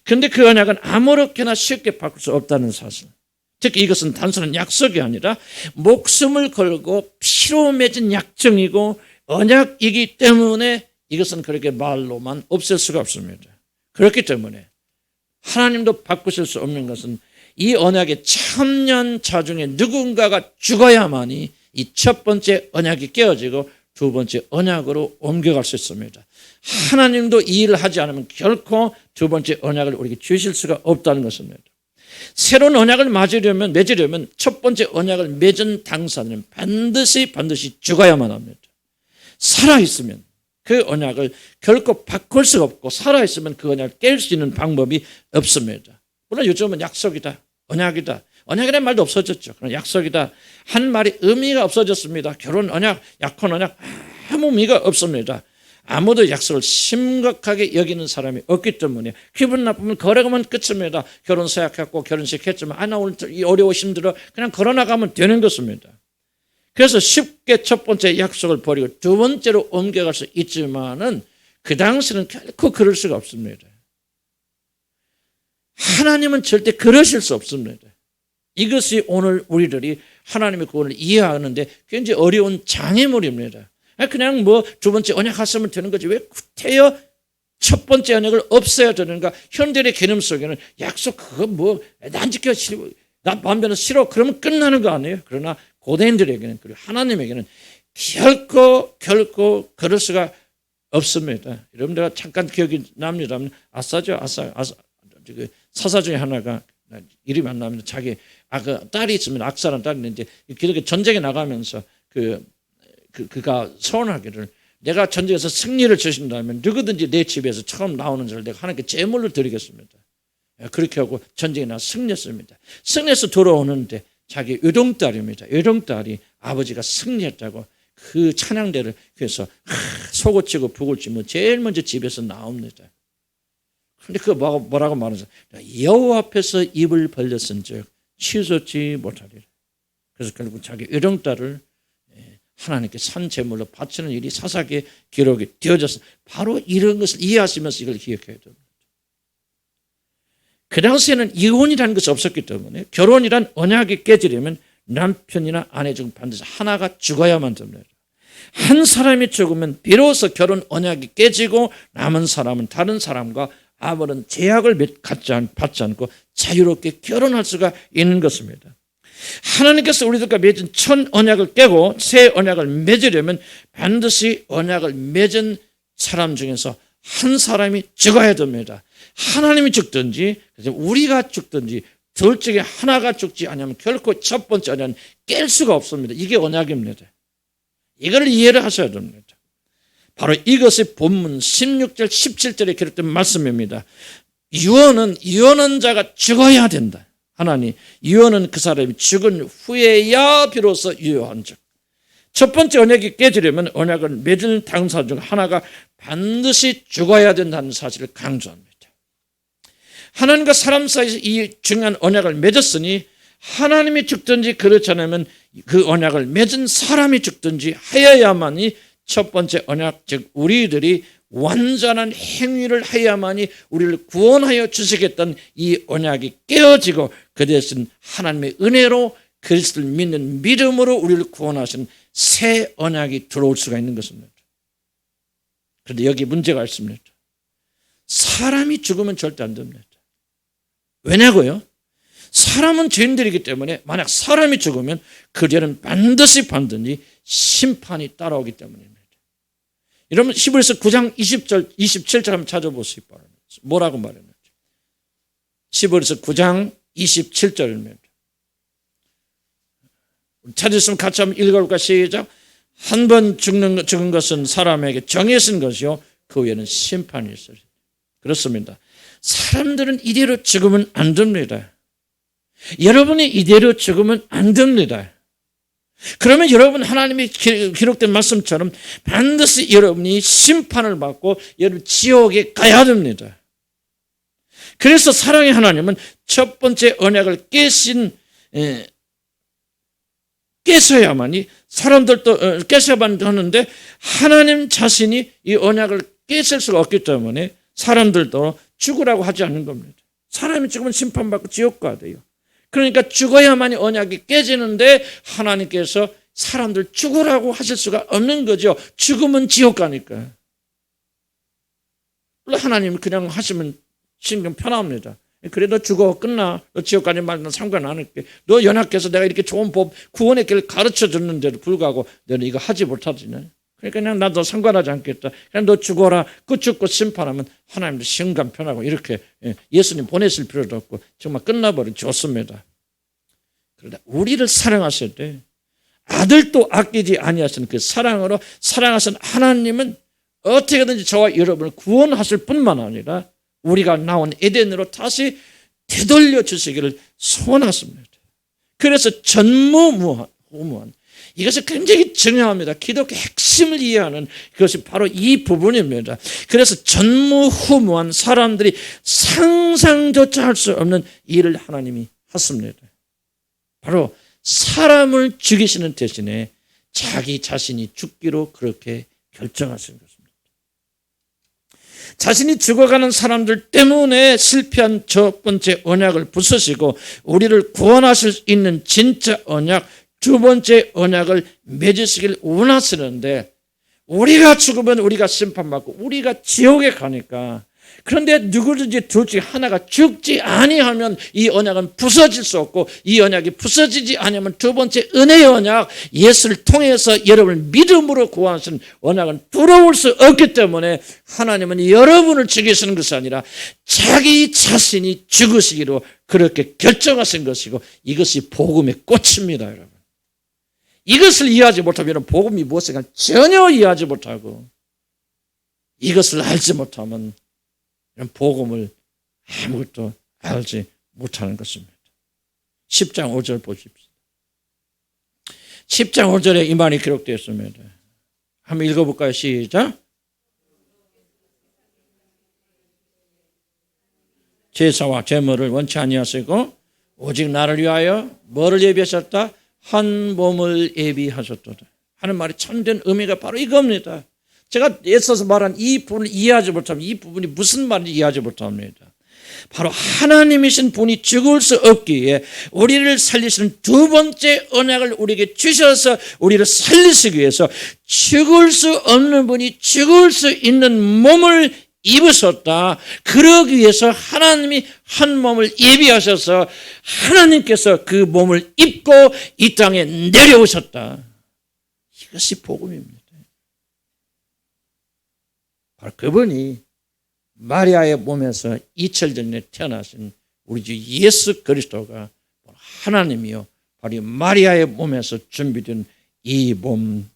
그런데 그 언약은 아무렇게나 쉽게 바꿀 수 없다는 사실, 특히 이것은 단순한 약속이 아니라 목숨을 걸고 피로 맺은 약정이고 언약이기 때문에 이것은 그렇게 말로만 없앨 수가 없습니다. 그렇기 때문에 하나님도 바꾸실 수 없는 것은 이 언약의 참여자 중에 누군가가 죽어야만이 이 첫 번째 언약이 깨어지고 두 번째 언약으로 옮겨갈 수 있습니다. 하나님도 이 일을 하지 않으면 결코 두 번째 언약을 우리에게 주실 수가 없다는 것입니다. 새로운 언약을 맺으려면 첫 번째 언약을 맺은 당사자는 반드시 죽어야만 합니다. 살아있으면 그 언약을 결코 바꿀 수가 없고, 살아있으면 그 언약을 깰 수 있는 방법이 없습니다. 물론 요즘은 약속이다, 언약이다, 언약이라는 말도 없어졌죠. 그런 약속이다 한 말이 의미가 없어졌습니다. 결혼 언약, 약혼 언약 아무 의미가 없습니다. 아무도 약속을 심각하게 여기는 사람이 없기 때문에 기분 나쁘면 걸어가면 끝입니다. 결혼 생각했고 결혼식 했지만 나 오늘 어려워 힘들어 그냥 걸어나가면 되는 것입니다. 그래서 쉽게 첫 번째 약속을 버리고 두 번째로 옮겨갈 수 있지만은 그 당시는 결코 그럴 수가 없습니다. 하나님은 절대 그러실 수 없습니다. 이것이 오늘 우리들이 하나님의 구원을 이해하는데 굉장히 어려운 장애물입니다. 그냥 두 번째 언약 하시면 되는 거지 왜 구태여 첫 번째 언약을 없애야 되는가? 현대의 개념 속에는 약속 그거 난 지켜 싫어, 나 마음대로 싫어, 그러면 끝나는 거 아니에요? 그러나 고대인들에게는 그리고 하나님에게는 결코 그럴 수가 없습니다. 여러분들 잠깐 기억이 납니다. 아싸죠, 아싸. 사사 중에 하나가 이름이 안 납니다. 자기 그 딸이 있으면 악사라는 딸이 있는데 그렇게 전쟁에 나가면서 그가 소원하기를 내가 전쟁에서 승리를 주신다면 누구든지 내 집에서 처음 나오는 자를 내가 하나님께 제물로 드리겠습니다. 그렇게 하고 전쟁에 나가 승리했습니다. 승리해서 돌아오는데 자기 외동딸입니다. 외동딸이 아버지가 승리했다고 그 찬양대를 그래서 속을 치고 북을 치면 제일 먼저 집에서 나옵니다. 그런데 그 뭐라고 말하죠? 여호와 앞에서 입을 벌렸은즉 치솟지 못하리라. 그래서 결국 자기 외동딸을 하나님께 산 제물로 바치는 일이 사사기에 기록이 되어졌어요. 바로 이런 것을 이해하시면서 이걸 기억해야 됩니다. 그 당시에는 이혼이라는 것이 없었기 때문에 결혼이란 언약이 깨지려면 남편이나 아내 중 반드시 하나가 죽어야만 됩니다. 한 사람이 죽으면 비로소 결혼 언약이 깨지고 남은 사람은 다른 사람과 아무런 제약을 받지 않고 자유롭게 결혼할 수가 있는 것입니다. 하나님께서 우리들과 맺은 첫 언약을 깨고 새 언약을 맺으려면 반드시 언약을 맺은 사람 중에서 한 사람이 죽어야 됩니다. 하나님이 죽든지 우리가 죽든지 둘 중에 하나가 죽지 않으면 결코 첫 번째 언약은 깰 수가 없습니다. 이게 언약입니다. 이걸 이해를 하셔야 됩니다. 바로 이것이 본문 16절 17절에 기록된 말씀입니다. 유언은 자가 죽어야 된다. 하나님 유언은 그 사람이 죽은 후에야 비로소 유효한 즉 첫 번째 언약이 깨지려면 언약을 맺은 당사 중 하나가 반드시 죽어야 된다는 사실을 강조합니다. 하나님과 사람 사이에서 이 중요한 언약을 맺었으니 하나님이 죽든지 그렇지 않으면 그 언약을 맺은 사람이 죽든지 하여야만이 첫 번째 언약 즉 우리들이 완전한 행위를 해야만이 우리를 구원하여 주시겠다는 이 언약이 깨어지고 그 대신 하나님의 은혜로 그리스도를 믿는 믿음으로 우리를 구원하신 새 언약이 들어올 수가 있는 것입니다. 그런데 여기 문제가 있습니다. 사람이 죽으면 절대 안 됩니다. 왜냐고요? 사람은 죄인들이기 때문에 만약 사람이 죽으면 그 죄는 반드시 심판이 따라오기 때문입니다. 여러분 히브리서 9장 20절 27절 한번 찾아보시기 바랍니다. 뭐라고 말했는지. 히브리서 9장 27절입니다. 찾으시면 같이 한번 읽어볼까? 시작. 한 번 죽은 것은 사람에게 정해진 것이요 그 후에는 심판이 있어요. 그렇습니다. 사람들은 이대로 죽으면 안 됩니다. 여러분이 이대로 죽으면 안 됩니다. 그러면 여러분 하나님이 기록된 말씀처럼 반드시 여러분이 심판을 받고 여러분 지옥에 가야 됩니다. 그래서 사랑의 하나님은 첫 번째 언약을 깨셔야만이 사람들도 깨셔야만 하는데 하나님 자신이 이 언약을 깨실 수가 없기 때문에 사람들도 죽으라고 하지 않는 겁니다. 사람이 죽으면 심판받고 지옥 가야 돼요. 그러니까 죽어야만이 언약이 깨지는데 하나님께서 사람들 죽으라고 하실 수가 없는 거죠. 죽으면 지옥 가니까. 하나님이 그냥 하시면 신경 편합니다. 그래 너 죽어 끝나. 너 지옥 가지 말고 난 상관 안 할게. 너 연약해서 내가 이렇게 좋은 법 구원의 길을 가르쳐 줬는데도 불구하고 너는 이거 하지 못하지. 그러니까 그냥 나도 상관하지 않겠다. 그냥 너 죽어라. 그 죽고 심판하면 하나님도 신간 편하고 이렇게 예수님 보내실 필요도 없고 정말 끝나버리면 좋습니다. 그러나 우리를 사랑하실 때 아들도 아끼지 아니하시는 그 사랑으로 사랑하신 하나님은 어떻게든지 저와 여러분을 구원하실 뿐만 아니라 우리가 나온 에덴으로 다시 되돌려 주시기를 소원하십니다. 그래서 전무후무한 이것이 굉장히 중요합니다. 기독교 핵심을 이해하는 그것이 바로 이 부분입니다. 그래서 전무후무한 사람들이 상상조차 할 수 없는 일을 하나님이 하십니다. 바로 사람을 죽이시는 대신에 자기 자신이 죽기로 그렇게 결정하신 것입니다. 자신이 죽어가는 사람들 때문에 실패한 첫 번째 언약을 부수시고 우리를 구원하실 수 있는 진짜 언약 두 번째 언약을 맺으시길 원하시는데 우리가 죽으면 우리가 심판받고 우리가 지옥에 가니까 그런데 누구든지 둘 중에 하나가 죽지 아니하면 이 언약은 부서질 수 없고 이 언약이 부서지지 않으면 두 번째 은혜의 언약 예수를 통해서 여러분을 믿음으로 구하신 언약은 들어올 수 없기 때문에 하나님은 여러분을 죽이시는 것이 아니라 자기 자신이 죽으시기로 그렇게 결정하신 것이고 이것이 복음의 꽃입니다. 여러분 이것을 이해하지 못하면 복음이 무엇인가 전혀 이해하지 못하고 이것을 알지 못하면 복음을 아무것도 알지 못하는 것입니다. 10장 5절 보십시오. 10장 5절에 이 말이 기록되어 있습니다. 한번 읽어볼까요? 시작. 제사와 제물을 원치 아니하시고 오직 나를 위하여 뭐를 예비하셨다? 한 몸을 예비하셨도다 하는 말이 참된 의미가 바로 이겁니다. 제가 애써서 말한 이 부분을 이해하지 못하면 이 부분이 무슨 말인지 이해하지 못합니다. 바로 하나님이신 분이 죽을 수 없기에 우리를 살리시는 두 번째 언약을 우리에게 주셔서 우리를 살리시기 위해서 죽을 수 없는 분이 죽을 수 있는 몸을 입으셨다. 그러기 위해서 하나님이 한 몸을 예비하셔서 하나님께서 그 몸을 입고 이 땅에 내려오셨다. 이것이 복음입니다. 바로 그분이 마리아의 몸에서 2000년 전에 태어나신 우리 주 예수 그리스도가 하나님이요 바로 마리아의 몸에서 준비된 이 몸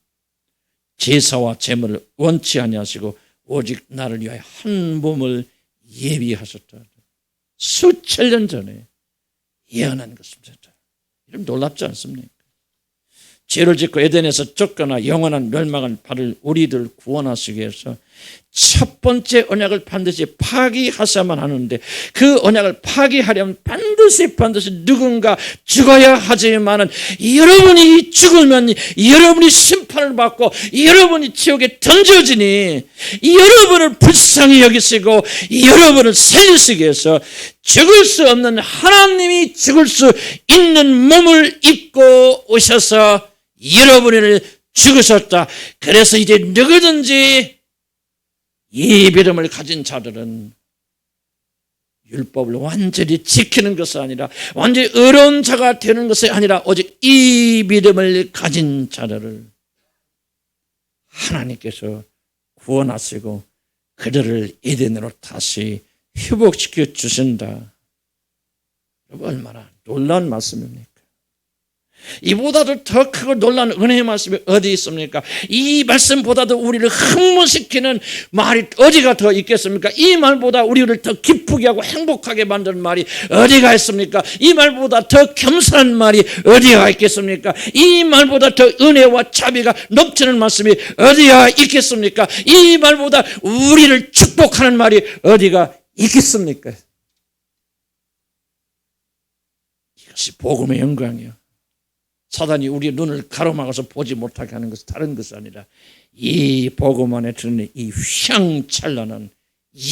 제사와 제물을 원치 아니하시고 오직 나를 위하여 한 몸을 예비하셨다. 수천 년 전에 예언한 것입니다. 이런 놀랍지 않습니까? 죄를 짓고 에덴에서 쫓겨나 영원한 멸망을 받을 우리들 구원하시기 위해서 첫 번째 언약을 반드시 파기하셔야만 하는데 그 언약을 파기하려면 반드시 누군가 죽어야 하지만은 여러분이 죽으면 여러분이 심판을 받고 여러분이 지옥에 던져지니 여러분을 불쌍히 여기시고 여러분을 살리시기 위해서 죽을 수 없는 하나님이 죽을 수 있는 몸을 입고 오셔서 여러분을 죽으셨다. 그래서 이제 누구든지 이 믿음을 가진 자들은 율법을 완전히 지키는 것이 아니라 완전히 의로운 자가 되는 것이 아니라 오직 이 믿음을 가진 자들을 하나님께서 구원하시고 그들을 에덴으로 다시 회복시켜 주신다. 얼마나 놀라운 말씀입니까? 이보다도 더 크고 놀라운 은혜의 말씀이 어디 있습니까? 이 말씀보다도 우리를 흥분시키는 말이 어디가 더 있겠습니까? 이 말보다 우리를 더 기쁘게 하고 행복하게 만드는 말이 어디가 있습니까? 이 말보다 더 겸손한 말이 어디가 있겠습니까? 이 말보다 더 은혜와 자비가 넘치는 말씀이 어디가 있겠습니까? 이 말보다 우리를 축복하는 말이 어디가 있겠습니까? 이것이 복음의 영광이요. 사단이 우리의 눈을 가로막아서 보지 못하게 하는 것은 다른 것이 아니라 이 복음 안에 드러낸 이 휘황찬란한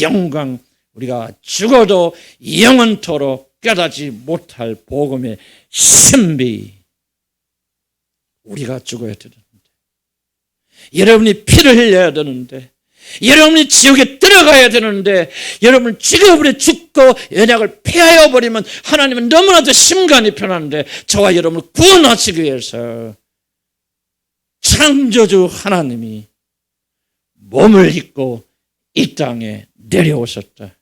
영광, 우리가 죽어도 영원토록 깨닫지 못할 복음의 신비, 우리가 죽어야 되는데, 여러분이 피를 흘려야 되는데, 여러분이 지옥에 들어가야 되는데 여러분 죽어버려 죽고 언약을 폐하여 버리면 하나님은 너무나도 심간이 편한데 저와 여러분을 구원하시기 위해서 창조주 하나님이 몸을 입고 이 땅에 내려오셨다.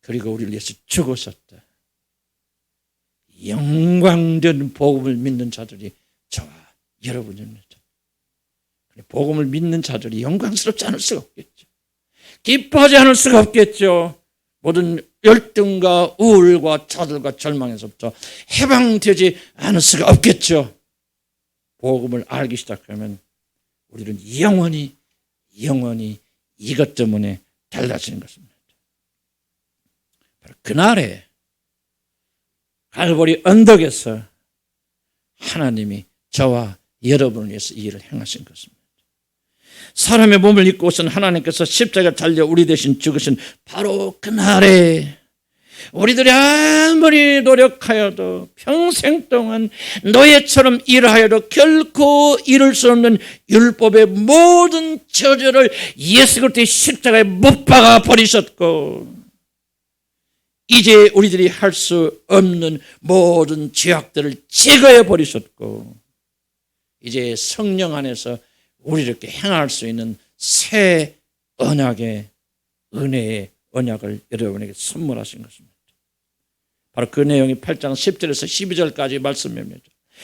그리고 우리를 위해서 죽으셨다. 영광된 복음을 믿는 자들이 저와 여러분입니다. 복음을 믿는 자들이 영광스럽지 않을 수가 없겠죠. 기뻐하지 않을 수가 없겠죠. 모든 열등과 우울과 좌절과 절망에서부터 해방되지 않을 수가 없겠죠. 복음을 알기 시작하면 우리는 영원히 이것 때문에 달라지는 것입니다. 바로 그날에 갈보리 언덕에서 하나님이 저와 여러분을 위해서 이 일을 행하신 것입니다. 사람의 몸을 입고 오신 하나님께서 십자가에 달려 우리 대신 죽으신 바로 그날에 우리들이 아무리 노력하여도 평생 동안 노예처럼 일하여도 결코 이룰 수 없는 율법의 모든 저주를 예수 그리스도의 십자가에 못 박아 버리셨고 이제 우리들이 할 수 없는 모든 죄악들을 제거해 버리셨고 이제 성령 안에서 우리를 이렇게 행할 수 있는 새 언약의 은혜의 언약을 여러분에게 선물하신 것입니다. 바로 그 내용이 8장 10절에서 12절까지 말씀입니다.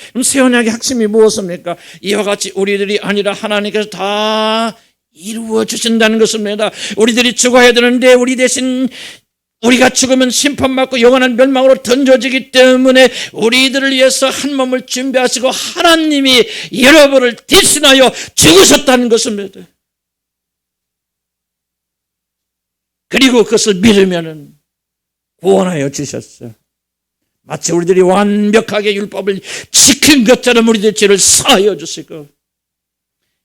그럼 새 언약의 핵심이 무엇입니까? 이와 같이 우리들이 아니라 하나님께서 다 이루어 주신다는 것입니다. 우리들이 죽어야 되는데 우리 대신 우리가 죽으면 심판받고 영원한 멸망으로 던져지기 때문에 우리들을 위해서 한 몸을 준비하시고 하나님이 여러분을 대신하여 죽으셨다는 것입니다. 그리고 그것을 믿으면 구원하여 주셨어. 마치 우리들이 완벽하게 율법을 지킨 것처럼 우리들의 죄를 사하여 주시고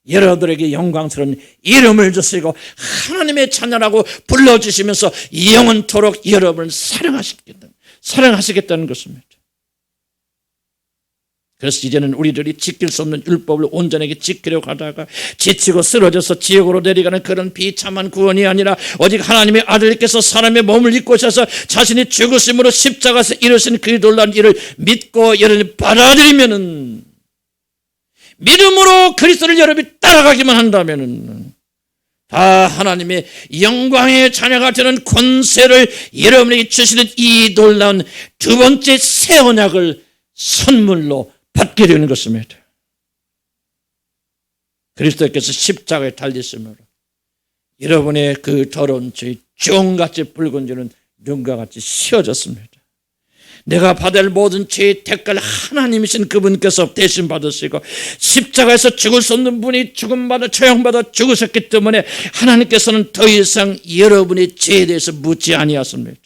여러분들에게 영광스러운 이름을 주시고 하나님의 자녀라고 불러주시면서 영원토록 여러분을 사랑하시겠다는 것입니다. 그래서 이제는 우리들이 지킬 수 없는 율법을 온전하게 지키려고 하다가 지치고 쓰러져서 지옥으로 내려가는 그런 비참한 구원이 아니라 오직 하나님의 아들께서 사람의 몸을 입고 오셔서 자신이 죽으심으로 십자가에서 이루신 그 놀라운 일을 믿고 여러분이 받아들이면은, 믿음으로 그리스도를 여러분이 따라가기만 한다면은 다 하나님의 영광의 자녀가 되는 권세를 여러분에게 주시는 이 놀라운 두 번째 새 언약을 선물로 받게 되는 것입니다. 그리스도께서 십자가에 달리심으로 여러분의 그 더러운 죄, 종같이 붉은 죄는 눈과 같이 씌어졌습니다. 내가 받을 모든 죄의 대가를 하나님이신 그분께서 대신 받으시고 십자가에서 죽을 수 없는 분이 죽음받아 처형받아 죽으셨기 때문에 하나님께서는 더 이상 여러분의 죄에 대해서 묻지 아니하십니다.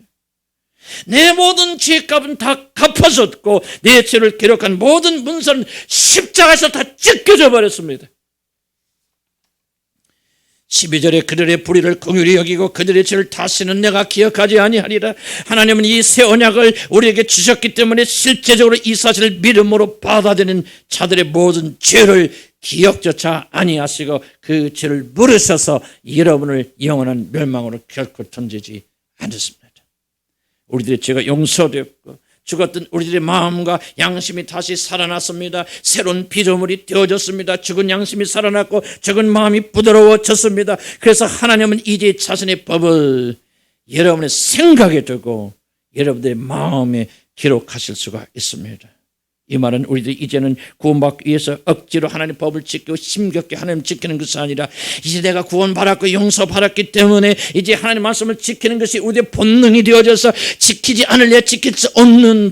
내 모든 죄값은 다 갚아졌고 내 죄를 기록한 모든 문서는 십자가에서 다 찢겨져 버렸습니다. 12절에 그들의 불의를 긍휼히 여기고 그들의 죄를 다시는 내가 기억하지 아니하리라. 하나님은 이 새 언약을 우리에게 주셨기 때문에 실제적으로 이 사실을 믿음으로 받아들이는 자들의 모든 죄를 기억조차 아니하시고 그 죄를 물으셔서 여러분을 영원한 멸망으로 결코 던지지 않으십니다. 우리들의 죄가 용서되었고 죽었던 우리들의 마음과 양심이 다시 살아났습니다. 새로운 피조물이 되어졌습니다. 죽은 양심이 살아났고 죽은 마음이 부드러워졌습니다. 그래서 하나님은 이제 자신의 법을 여러분의 생각에 두고 여러분들의 마음에 기록하실 수가 있습니다. 이 말은 우리들이 이제는 구원받기 위해서 억지로 하나님의 법을 지키고 힘겹게 하나님 지키는 것이 아니라 이제 내가 구원받았고 용서받았기 때문에 이제 하나님의 말씀을 지키는 것이 우리의 본능이 되어져서 지키지 않을래 지키지 않는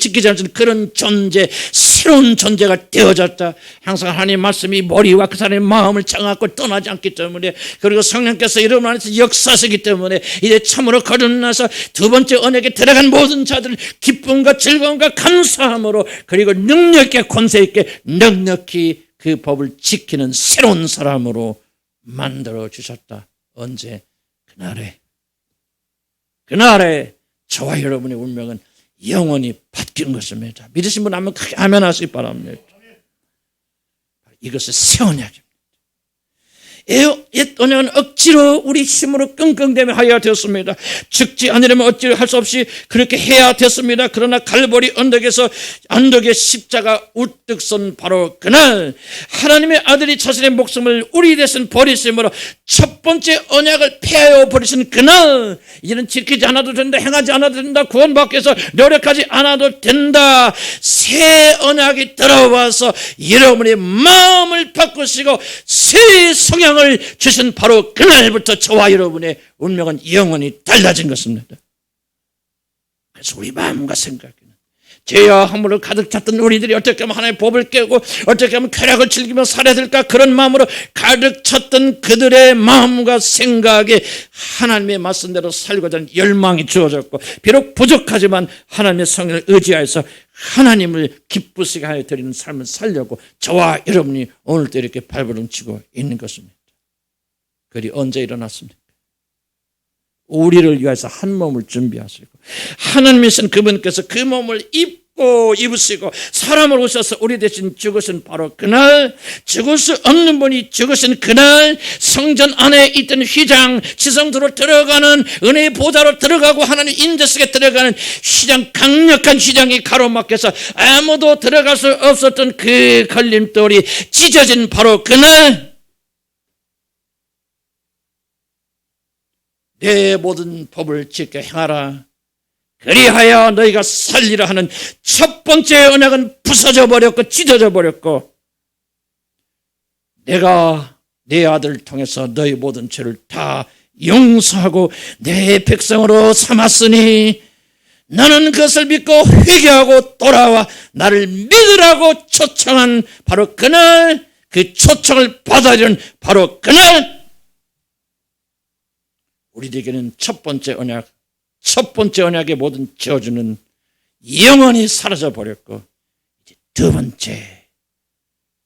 그런 존재, 새로운 존재가 되어졌다. 항상 하나님의 말씀이 머리와 그 사람의 마음을 장악하고 떠나지 않기 때문에, 그리고 성령께서 여러분 안에서 역사하시기 때문에 이제 참으로 거듭나서 두 번째 언약에 들어간 모든 자들을 기쁨과 즐거움과 감사함으로 그리고 능력 있게 권세 있게 넉넉히 그 법을 지키는 새로운 사람으로 만들어 주셨다. 언제? 그날에 저와 여러분의 운명은 영원히 바뀐 것입니다. 믿으신 분 하면 크게 아멘 하시기 바랍니다. 이것은 새 언약입니다. 옛 언약은 억지로 우리 힘으로 끙끙대며 하여야 되었습니다. 죽지 않으려면 어찌로 할 수 없이 그렇게 해야 됐습니다. 그러나 갈보리 언덕의 십자가 우뚝 선 바로 그날 하나님의 아들이 자신의 목숨을 우리 대신 버리심으로 첫 번째 언약을 폐하여 버리신 그날, 이제는 지키지 않아도 된다, 행하지 않아도 된다, 구원받기 위해서 노력하지 않아도 된다, 새 언약이 들어와서 여러분의 마음을 바꾸시고 새 성향을 주신 바로 그날부터 저와 여러분의 운명은 영원히 달라진 것입니다. 그래서 우리 마음과 생각에는 죄와 허물을 가득 찼던 우리들이 어떻게 하면 하나님의 법을 깨고 어떻게 하면 쾌락을 즐기며 살아야 될까, 그런 마음으로 가득 찼던 그들의 마음과 생각에 하나님의 말씀대로 살고자 하는 열망이 주어졌고, 비록 부족하지만 하나님의 성령을 의지하여서 하나님을 기쁘시게 하여 드리는 삶을 살려고 저와 여러분이 오늘도 이렇게 발버둥치고 있는 것입니다. 그리 언제 일어났습니까? 우리를 위해서 한 몸을 준비하시고 하나님이신 그분께서 그 몸을 입으시고 사람을 오셔서 우리 대신 죽으신 바로 그날, 죽을 수 없는 분이 죽으신 그날, 성전 안에 있던 휘장, 지성소로 들어가는 은혜의 보좌로 들어가고 하나님 임재 속에 들어가는 휘장, 강력한 휘장이 가로막혀서 아무도 들어갈 수 없었던 그 걸림돌이 찢어진 바로 그날, 내 모든 법을 지켜 행하라, 그리하여 너희가 살리라 하는 첫 번째 언약은 부서져 버렸고 찢어져 버렸고, 내가 내 아들을 통해서 너희 모든 죄를 다 용서하고 내 백성으로 삼았으니 너는 그것을 믿고 회개하고 돌아와 나를 믿으라고 초청한 바로 그날, 그 초청을 받아들이는 바로 그날, 우리에게는 첫 번째 언약의 모든 저주는 영원히 사라져 버렸고, 이제 두 번째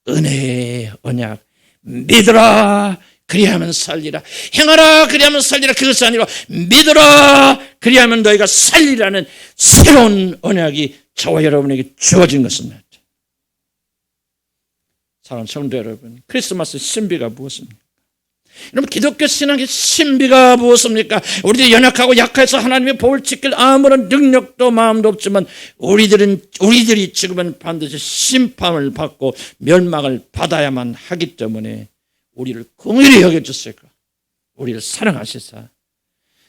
은혜의 언약, 믿으라 그리하면 살리라, 행하라 그리하면 살리라, 그것이 아니라 믿으라 그리하면 너희가 살리라는 새로운 언약이 저와 여러분에게 주어진 것입니다. 사랑하는 성도 여러분, 크리스마스 신비가 무엇입니까? 여러분, 기독교 신앙의 신비가 무엇입니까? 우리들이 연약하고 약해서 하나님의 법을 지킬 아무런 능력도 마음도 없지만 우리들이 지금은 반드시 심판을 받고 멸망을 받아야만 하기 때문에 우리를 긍휼히 여겨주시고 우리를 사랑하시사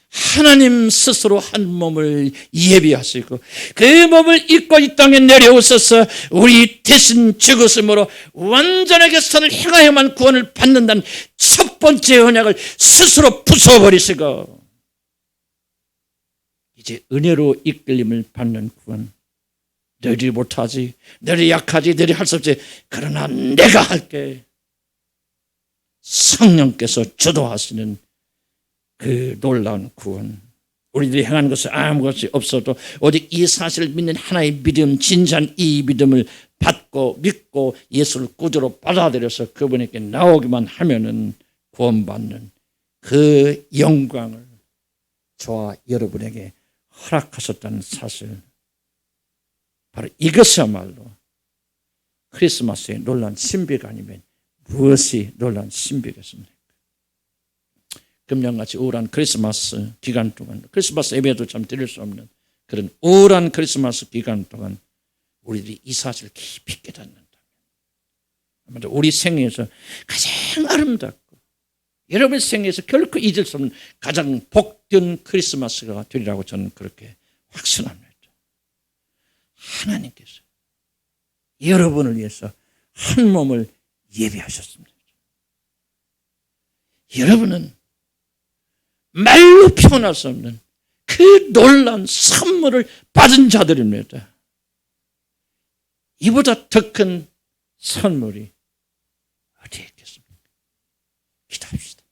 하나님 스스로 한 몸을 예비하시고 그 몸을 입고 이 땅에 내려오셔서 우리 대신 죽으심으로 완전하게 선을 행하여만 구원을 받는다는 첫 번째 언약을 스스로 부숴버리시고 이제 은혜로 이끌림을 받는 구원, 너희 못하지, 너희 약하지, 너희 할 수 없지, 그러나 내가 할게. 성령께서 주도하시는 그 놀라운 구원, 우리들이 행하는 것은 아무것이 없어도 오직 이 사실을 믿는 하나의 믿음, 진지한 이 믿음을 받고 믿고 예수를 구주로 받아들여서 그분에게 나오기만 하면은 구원받는 그 영광을 저와 여러분에게 허락하셨다는 사실, 바로 이것이야말로 크리스마스의 놀라운 신비가 아니면 무엇이 놀라운 신비겠습니까? 금년같이 우울한 크리스마스 기간 동안, 크리스마스 예배도 참 드릴 수 없는 그런 우울한 크리스마스 기간 동안 우리들이 이 사실을 깊이 깨닫는다면 우리 생애에서 가장 아름답고 여러분의 생애에서 결코 잊을 수 없는 가장 복된 크리스마스가 되리라고 저는 그렇게 확신합니다. 하나님께서 여러분을 위해서 한 몸을 예비하셨습니다. 여러분은 말로 표현할 수 없는 그 놀라운 선물을 받은 자들입니다. 이보다 더 큰 선물이 어디에 있겠습니까? 기도합시다.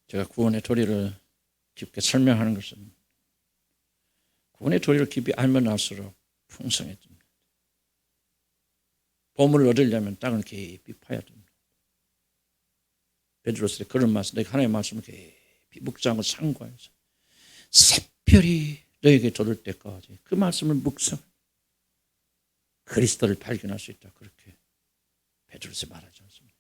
제가 구원의 도리를 깊게 설명하는 것은 구원의 도리를 깊이 알면 알수록 풍성해집니다. 보물을 얻으려면 땅을 깊이 파야 됩니다. 베드로스의 그런 말씀, 내가 하나님의 말씀을 깊이 묵상하고 상고해서 새별이 너에게 돋을 때까지 그 말씀을 묵상, 그리스도를 발견할 수 있다. 그렇게 베드로스 말하지 않습니까?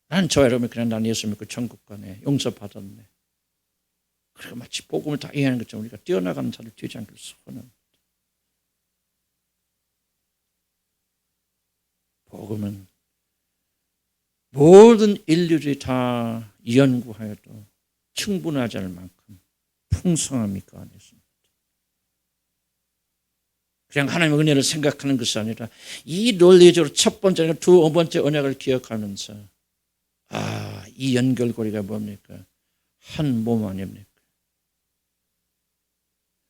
나는 저와 여러분이 그냥 난 예수 믿고 천국 가네, 용서받았네, 그리고 마치 복음을 다 이해하는 것처럼 우리가 뛰어나가는 자를 되지 않기를 소원합니다. 복음은 모든 인류들이 다 연구하여도 충분하지 않을 만큼 풍성함이 그 안에 있습니다. 그냥 하나님의 은혜를 생각하는 것이 아니라 이 논리적으로 첫 번째, 두 번째 언약을 기억하면서 이 연결고리가 뭡니까? 한 몸 아닙니까?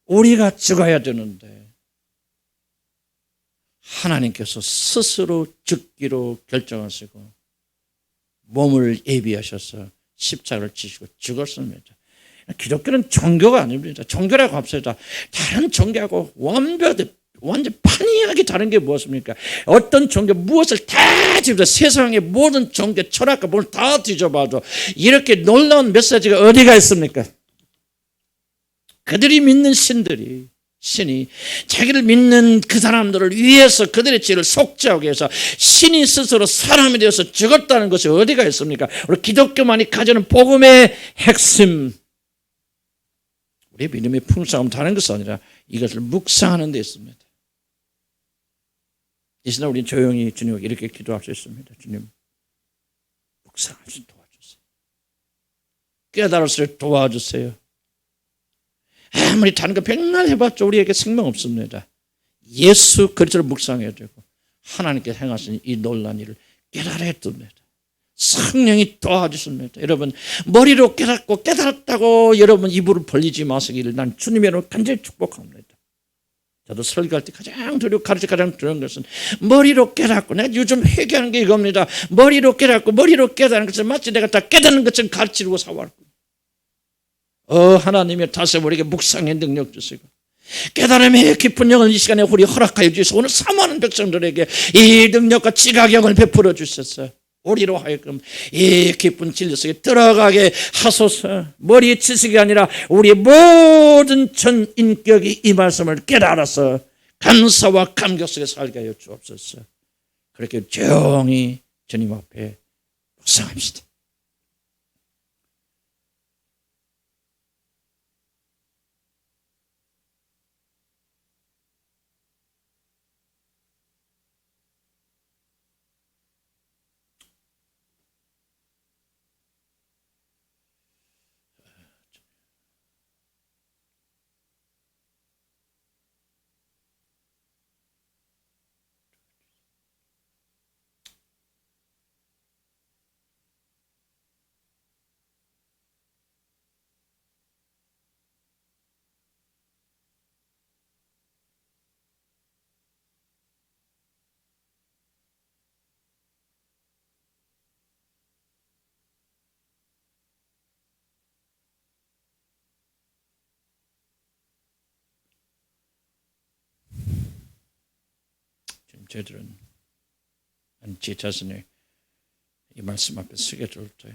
우리가 죽어야 되는데 하나님께서 스스로 죽기로 결정하시고 몸을 예비하셔서 십자가를 지시고 죽었습니다. 기독교는 종교가 아닙니다. 종교라고 합시다. 다른 종교하고 완전 판이하게 다른 게 무엇입니까? 어떤 종교 무엇을 다 뒤져봐, 세상의 모든 종교 철학과 뭘 다 뒤져봐도 이렇게 놀라운 메시지가 어디가 있습니까? 그들이 믿는 신이 자기를 믿는 그 사람들을 위해서 그들의 죄를 속죄하기 위해서 신이 스스로 사람이 되어서 죽었다는 것이 어디가 있습니까? 우리 기독교만이 가지는 복음의 핵심, 우리 믿음의 풍성함 다른 것이 아니라 이것을 묵상하는 데 있습니다. 이 시간 우리는 조용히 주님에게 이렇게 기도할 수 있습니다. 주님, 묵상할 수 도와주세요. 깨달을 수 도와주세요. 아무리 다른 거 백날 해봤자 우리에게 생명 없습니다. 예수 그리스도를 묵상해야 되고 하나님께서 행하신 이 놀라운 일을 깨달아야 됩니다. 성령이 도와주십니다. 여러분 머리로 깨닫고 깨달았다고 여러분 입으로 벌리지 마시기를 난 주님의 이름으로 간절히 축복합니다. 저도 설교할 때 가장 두려운 것은 머리로 깨닫고, 내가 요즘 회개하는 게 이겁니다. 머리로 깨닫고 머리로 깨닫는 것은 마치 내가 다 깨닫는 것처럼 가르치려고 사왔고, 하나님의 다시 우리에게 묵상의 능력 주시고 깨달음의 깊은 영을 이 시간에 우리 허락하여 주셔서 오늘 사모하는 백성들에게 이 능력과 지각영을 베풀어 주셨어요. 우리로 하여금 이 깊은 진리 속에 들어가게 하소서. 머리의 지식이 아니라 우리의 모든 전 인격이 이 말씀을 깨달아서 감사와 감격 속에 살게 하여 주옵소서. 그렇게 조용히 주님 앞에 묵상합시다. 저희들은 제 자신의 이 말씀 앞에 서게 될 때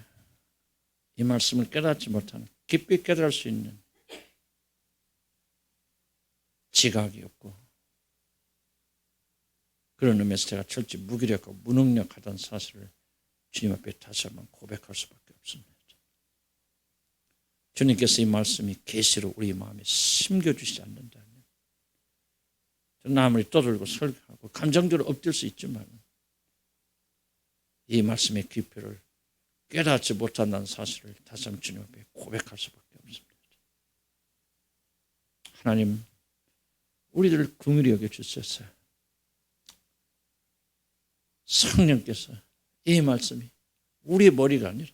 이 말씀을 깨닫지 못하는, 깊이 깨달을 수 있는 지각이 없고, 그런 의미에서 제가 철저히 무기력하고 무능력하다는 사실을 주님 앞에 다시 한번 고백할 수밖에 없습니다. 주님께서 이 말씀이 계시로 우리 마음에 심겨주시지 않는다면 저는 아무리 떠들고 설교하고 감정적으로 엎질 수 있지만 이 말씀의 깊이를 깨닫지 못한다는 사실을 다시 한번 주님 앞에 고백할 수밖에 없습니다. 하나님, 우리들을 긍휼히 여겨주셔서 성령께서 이 말씀이 우리의 머리가 아니라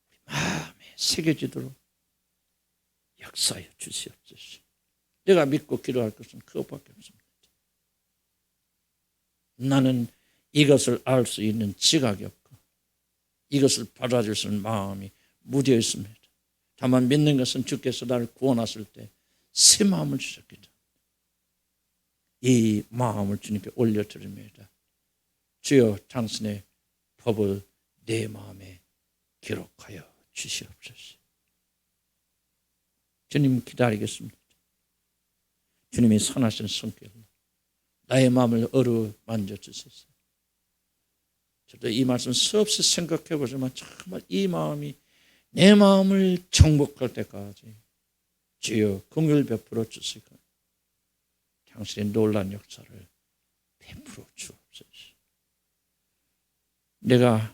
우리 마음에 새겨지도록 역사하여 주시옵소서. 내가 믿고 기도할 것은 그것밖에 없습니다. 나는 이것을 알 수 있는 지각이 없고 이것을 받아줄 수 있는 마음이 무뎌 있습니다. 다만 믿는 것은 주께서 나를 구원하실 때 새 마음을 주셨기 때문에 이 마음을 주님께 올려드립니다. 주여, 당신의 법을 내 마음에 기록하여 주시옵소서. 주님 기다리겠습니다. 주님이 선하신 성격로 나의 마음을 어루만져 주소서. 저도 이 말씀 수없이 생각해 보지만 정말 이 마음이 내 마음을 정복할 때까지 주여 긍휼 베풀어 주시고 당신의 놀라운 역사를 베풀어 주옵소서. 내가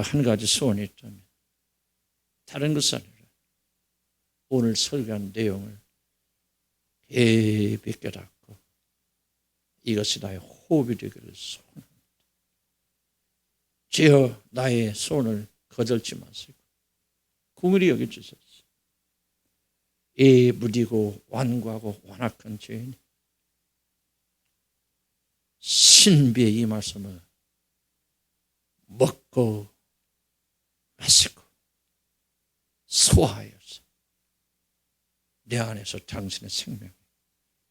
한 가지 소원이 있다면 다른 것이 아니라 오늘 설교한 내용을 깊이 깨닫고 이것이 나의 호흡이 되기를 소원합니다. 주여, 나의 소원을 거절치 마시고 긍휼히 여겨주소서. 이 무디고 완고하고 완악한 죄인이 신비의 이 말씀을 먹고 마시고 소화하여서 내 안에서 당신의 생명이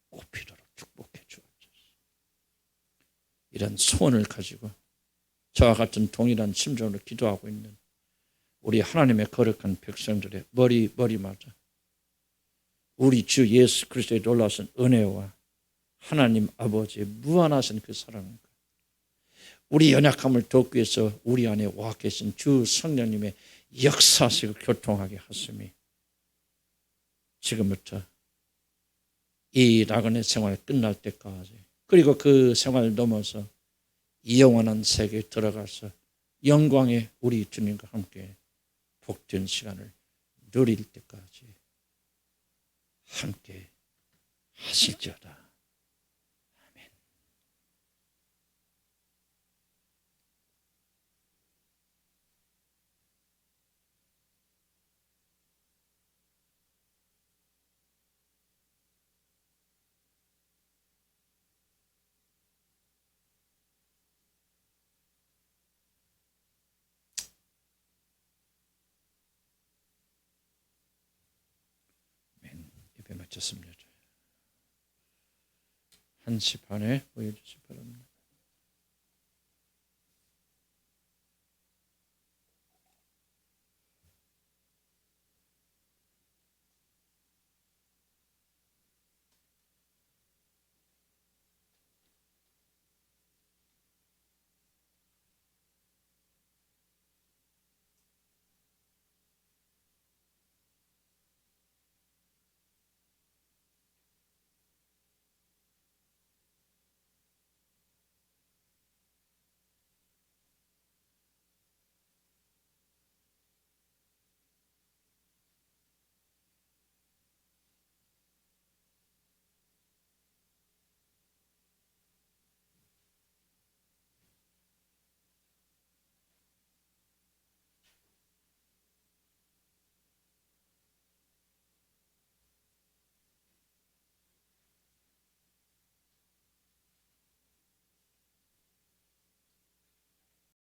꽃피도록 축복해 주옵소서. 이런 소원을 가지고 저와 같은 동일한 심정으로 기도하고 있는 우리 하나님의 거룩한 백성들의 머리마다 우리 주 예수 그리스도의 놀라우신 은혜와 하나님 아버지의 무한하신 그 사랑과 우리 연약함을 돕기 위해서 우리 안에 와 계신 주 성령님의 역사하시고 교통하게 하심이 지금부터 이 나그네 생활이 끝날 때까지, 그리고 그 생활을 넘어서 이 영원한 세계에 들어가서 영광의 우리 주님과 함께 복된 시간을 누릴 때까지 함께 하실지어다. 예배 마쳤습니다. 1시 반에 모여주시기 바랍니다.